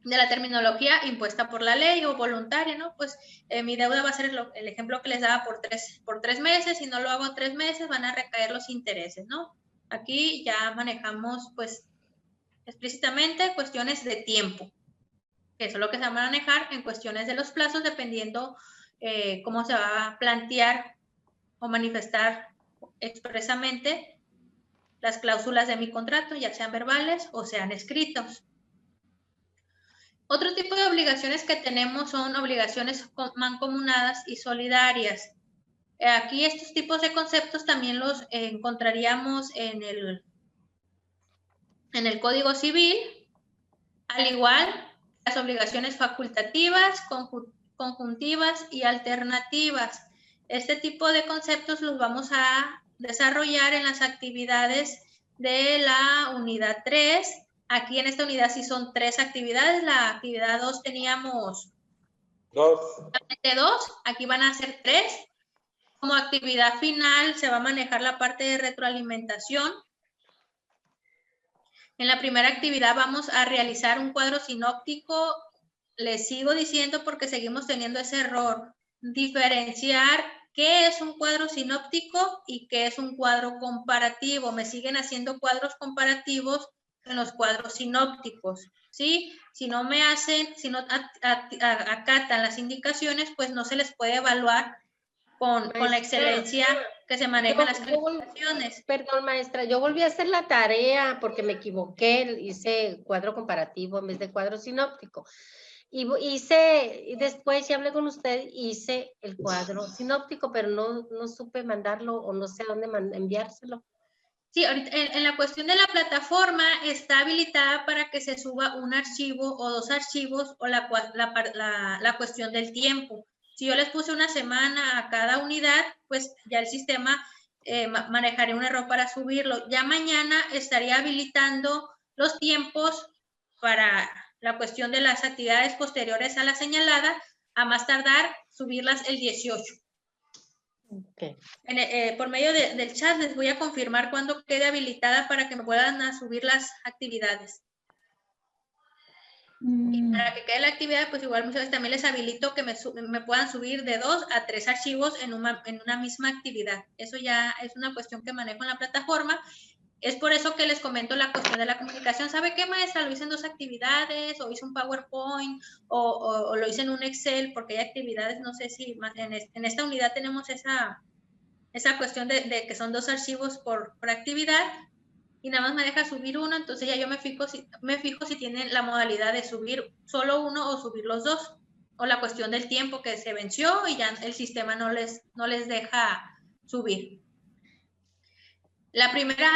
de la terminología impuesta por la ley o voluntaria, ¿no? Pues mi deuda va a ser el ejemplo que les daba por tres meses, si no lo hago en 3 meses van a recaer los intereses, ¿no? Aquí ya manejamos pues explícitamente cuestiones de tiempo, que eso es lo que se va a manejar en cuestiones de los plazos dependiendo cómo se va a plantear o manifestar expresamente las cláusulas de mi contrato, ya sean verbales o sean escritos. Otro tipo de obligaciones que tenemos son obligaciones mancomunadas y solidarias. Aquí estos tipos de conceptos también los encontraríamos en el Código Civil, al igual las obligaciones facultativas, conjuntivas y alternativas. Este tipo de conceptos los vamos a desarrollar en las actividades de la unidad 3. Aquí en esta unidad sí son 3 actividades. La actividad 2 teníamos 2. Aquí van a ser 3. Como actividad final se va a manejar la parte de retroalimentación. En la primera actividad vamos a realizar un cuadro sinóptico. Les sigo diciendo porque seguimos teniendo ese error. Diferenciar qué es un cuadro sinóptico y qué es un cuadro comparativo. Me siguen haciendo cuadros comparativos en los cuadros sinópticos, ¿sí? Si no acatan las indicaciones, pues no se les puede evaluar con la excelencia que se maneja en las calificaciones. Perdón, maestra, yo volví a hacer la tarea porque me equivoqué, hice cuadro comparativo en vez de cuadro sinóptico. Y después ya hablé con usted, hice el cuadro sinóptico, pero no supe mandarlo o no sé a dónde enviárselo. Sí, ahorita en la cuestión de la plataforma está habilitada para que se suba un archivo o 2 archivos o la cuestión del tiempo. Si yo les puse una semana a cada unidad, pues ya el sistema manejaría un error para subirlo. Ya mañana estaría habilitando los tiempos para la cuestión de las actividades posteriores a la señalada, a más tardar subirlas el 18. Okay. Por medio del chat les voy a confirmar cuándo quede habilitada para que me puedan subir las actividades. Y para que quede la actividad, pues igual muchas veces también les habilito que me puedan subir de 2 a 3 archivos en una misma actividad. Eso ya es una cuestión que manejo en la plataforma. Es por eso que les comento la cuestión de la comunicación. ¿Sabe qué, maestra? Lo hice en 2 actividades, o hice un PowerPoint, o lo hice en un Excel, porque hay actividades, no sé si en esta unidad tenemos esa cuestión de que son 2 archivos por actividad, y nada más me deja subir uno, entonces ya yo me fijo si tienen la modalidad de subir solo uno o subir los 2, o la cuestión del tiempo que se venció y ya el sistema no les deja subir. La primera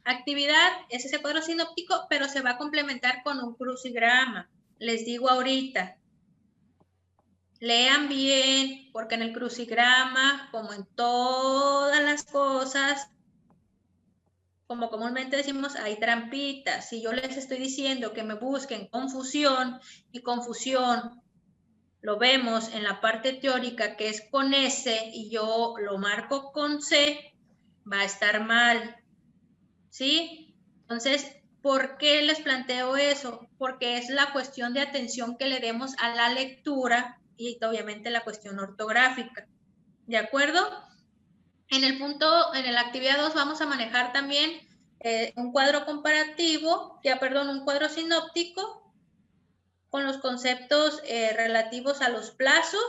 actividad es ese cuadro sinóptico, pero se va a complementar con un crucigrama. Les digo ahorita, lean bien, porque en el crucigrama, como en todas las cosas, como comúnmente decimos, hay trampitas. Si yo les estoy diciendo que me busquen confusión, y confusión lo vemos en la parte teórica, que es con S, y yo lo marco con C, va a estar mal, ¿sí? Entonces, ¿por qué les planteo eso? Porque es la cuestión de atención que le demos a la lectura y obviamente la cuestión ortográfica, ¿de acuerdo? En la actividad 2 vamos a manejar también un cuadro comparativo, un cuadro sinóptico con los conceptos relativos a los plazos,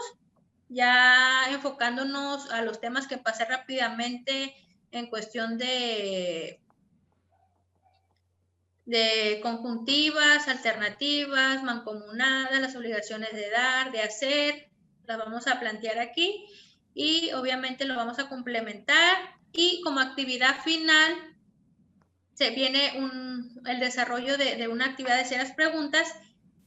ya enfocándonos a los temas que pasé rápidamente en cuestión de conjuntivas, alternativas, mancomunadas, las obligaciones de dar, de hacer, las vamos a plantear aquí y obviamente lo vamos a complementar, y como actividad final se viene el desarrollo de una actividad de serias preguntas,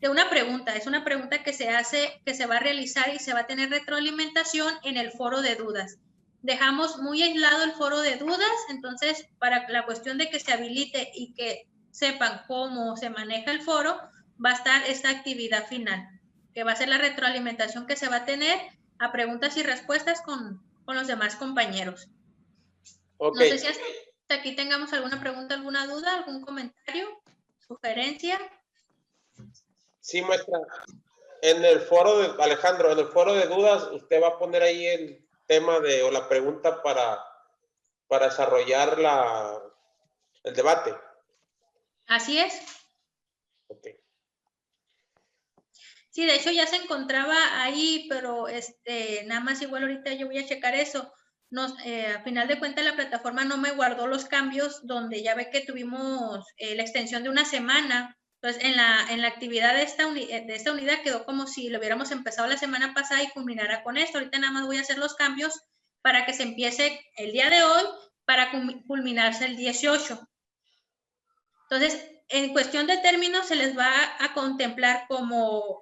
es una pregunta que se hace, que se va a realizar y se va a tener retroalimentación en el foro de dudas. Dejamos muy aislado el foro de dudas, entonces para la cuestión de que se habilite y que sepan cómo se maneja el foro, va a estar esta actividad final, que va a ser la retroalimentación que se va a tener a preguntas y respuestas con los demás compañeros. Okay. No sé si hasta aquí tengamos alguna pregunta, alguna duda, algún comentario, sugerencia. Sí, maestra. En el foro de Alejandro, en el foro de dudas, usted va a poner ahí el tema o la pregunta para desarrollar el debate. Así es. Okay. Sí, de hecho ya se encontraba ahí, pero nada más igual ahorita yo voy a checar eso. A final de cuentas la plataforma no me guardó los cambios, donde ya ve que tuvimos la extensión de una semana. Entonces en la actividad de esta unidad quedó como si lo hubiéramos empezado la semana pasada y culminara con esto. Ahorita nada más voy a hacer los cambios para que se empiece el día de hoy, para culminarse el 18. Entonces, en cuestión de términos, se les va a contemplar como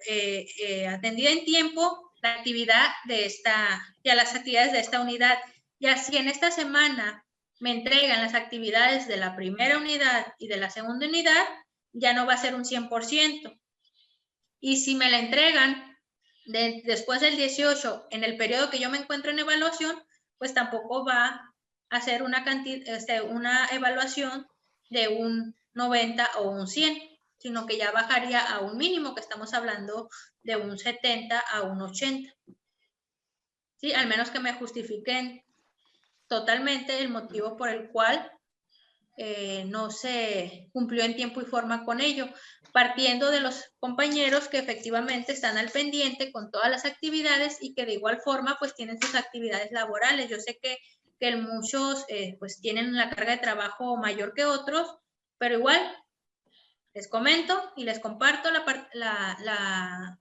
atendida en tiempo la actividad las actividades de esta unidad. Y así en esta semana me entregan las actividades de la primera unidad y de la segunda unidad, ya no va a ser un 100%. Y si me la entregan después del 18, en el periodo que yo me encuentro en evaluación, pues tampoco va a ser una evaluación de un 90 o un 100, sino que ya bajaría a un mínimo, que estamos hablando de un 70 a un 80. ¿Sí? Al menos que me justifiquen totalmente el motivo por el cual no se cumplió en tiempo y forma con ello, partiendo de los compañeros que efectivamente están al pendiente con todas las actividades y que de igual forma pues tienen sus actividades laborales. Yo sé que muchos pues tienen una carga de trabajo mayor que otros, pero igual les comento y les comparto la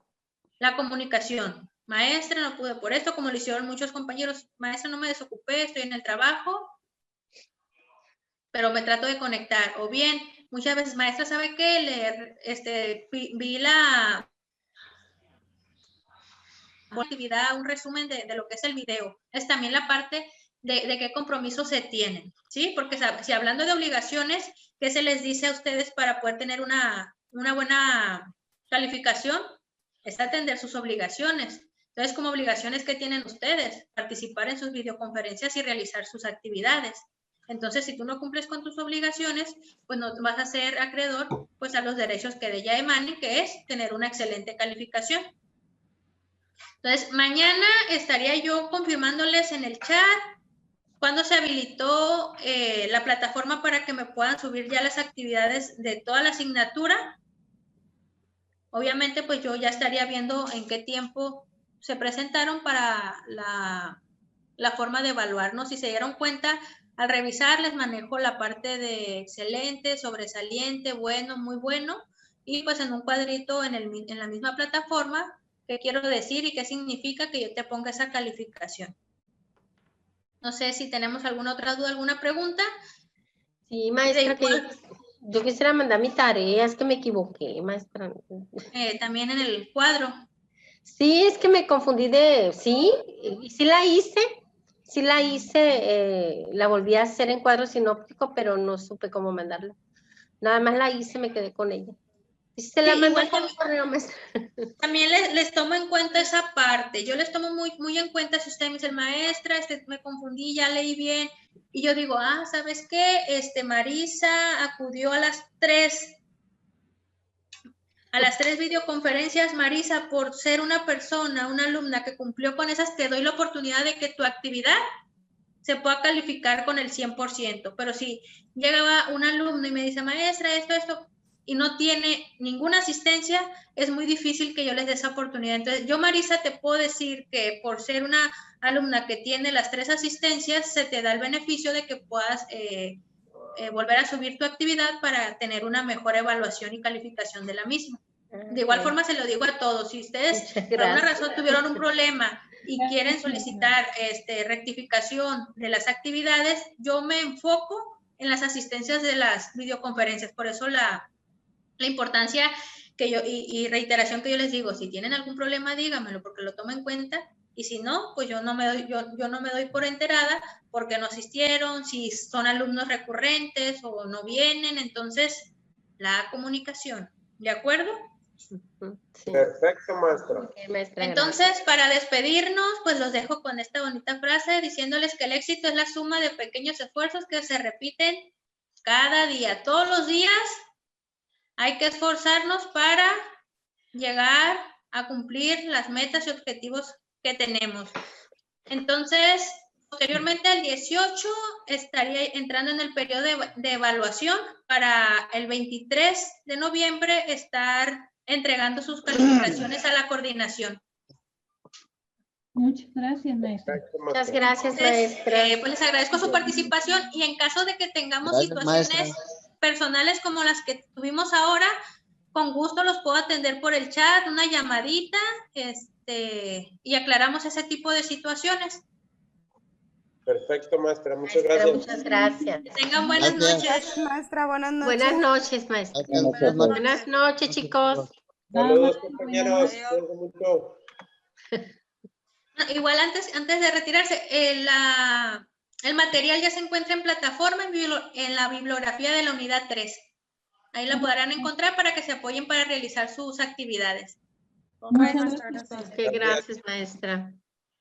comunicación. Maestra, no pude por esto, como lo hicieron muchos compañeros. Maestra, no me desocupé, estoy en el trabajo. pero me trato de conectar. O bien, muchas veces, maestra, ¿sabe qué? Vi la actividad, un resumen de lo que es el video. Es también la parte de qué compromisos se tienen, ¿sí? Porque si hablando de obligaciones, ¿qué se les dice a ustedes para poder tener una buena calificación? Es atender sus obligaciones. Entonces, como obligaciones que tienen ustedes, participar en sus videoconferencias y realizar sus actividades. Entonces, si tú no cumples con tus obligaciones, pues no vas a ser acreedor pues a los derechos que de ella emanen, que es tener una excelente calificación. Entonces, mañana estaría yo confirmándoles en el chat cuándo se habilitó la plataforma para que me puedan subir ya las actividades de toda la asignatura. Obviamente, pues yo ya estaría viendo en qué tiempo se presentaron para la forma de evaluarnos. Si se dieron cuenta, al revisar les manejo la parte de excelente, sobresaliente, bueno, muy bueno, y pues en un cuadrito en la misma plataforma, qué quiero decir y qué significa que yo te ponga esa calificación. No sé si tenemos alguna otra duda, alguna pregunta. Sí, maestra, que yo quisiera mandar mi tarea, es que me equivoqué, maestra. También en el cuadro. Sí, es que me confundí sí la hice, la volví a hacer en cuadro sinóptico, pero no supe cómo mandarla. Nada más la hice, me quedé con ella. Y se la mandé por correo, maestra. También les tomo en cuenta esa parte. Yo les tomo muy en cuenta si usted me dice, maestra, me confundí, ya leí bien. Y yo digo, ¿sabes qué? Marisa acudió a las 3 videoconferencias, Marisa, por ser una persona, una alumna que cumplió con esas, te doy la oportunidad de que tu actividad se pueda calificar con el 100%. Pero si llegaba un alumno y me dice, maestra, esto, y no tiene ninguna asistencia, es muy difícil que yo les dé esa oportunidad. Entonces, yo, Marisa, te puedo decir que por ser una alumna que tiene las 3 asistencias, se te da el beneficio de que puedas volver a subir tu actividad para tener una mejor evaluación y calificación de la misma. De igual forma se lo digo a todos, si ustedes por alguna razón tuvieron un problema y quieren solicitar rectificación de las actividades, yo me enfoco en las asistencias de las videoconferencias. Por eso la importancia que yo y reiteración que yo les digo, si tienen algún problema díganmelo porque lo tomo en cuenta, y si no, pues yo no me doy por enterada porque no asistieron, si son alumnos recurrentes o no vienen. Entonces la comunicación, ¿de acuerdo? Sí. Perfecto, maestra. Okay, maestra. Entonces, gracias. para despedirnos, pues los dejo con esta bonita frase diciéndoles que el éxito es la suma de pequeños esfuerzos que se repiten cada día. Todos los días hay que esforzarnos para llegar a cumplir las metas y objetivos que tenemos. Entonces, posteriormente al 18 estaría entrando en el periodo de evaluación para el 23 de noviembre estar entregando sus calificaciones a la coordinación. Muchas gracias, maestra. Muchas gracias, maestra. Pues les agradezco su participación y en caso de que tengamos situaciones personales como las que tuvimos ahora, con gusto los puedo atender por el chat, una llamadita, y aclaramos ese tipo de situaciones. Perfecto, maestra. Muchas gracias. Muchas gracias. Que tengan buenas noches. Maestra, buenas noches. Buenas noches, maestra. Buenas noches, chicos. Saludos, compañeros. Mucho. Igual antes de retirarse, el material ya se encuentra en plataforma en la bibliografía de la unidad 3. Ahí la podrán encontrar para que se apoyen para realizar sus actividades. Muchas gracias. Gracias, maestra.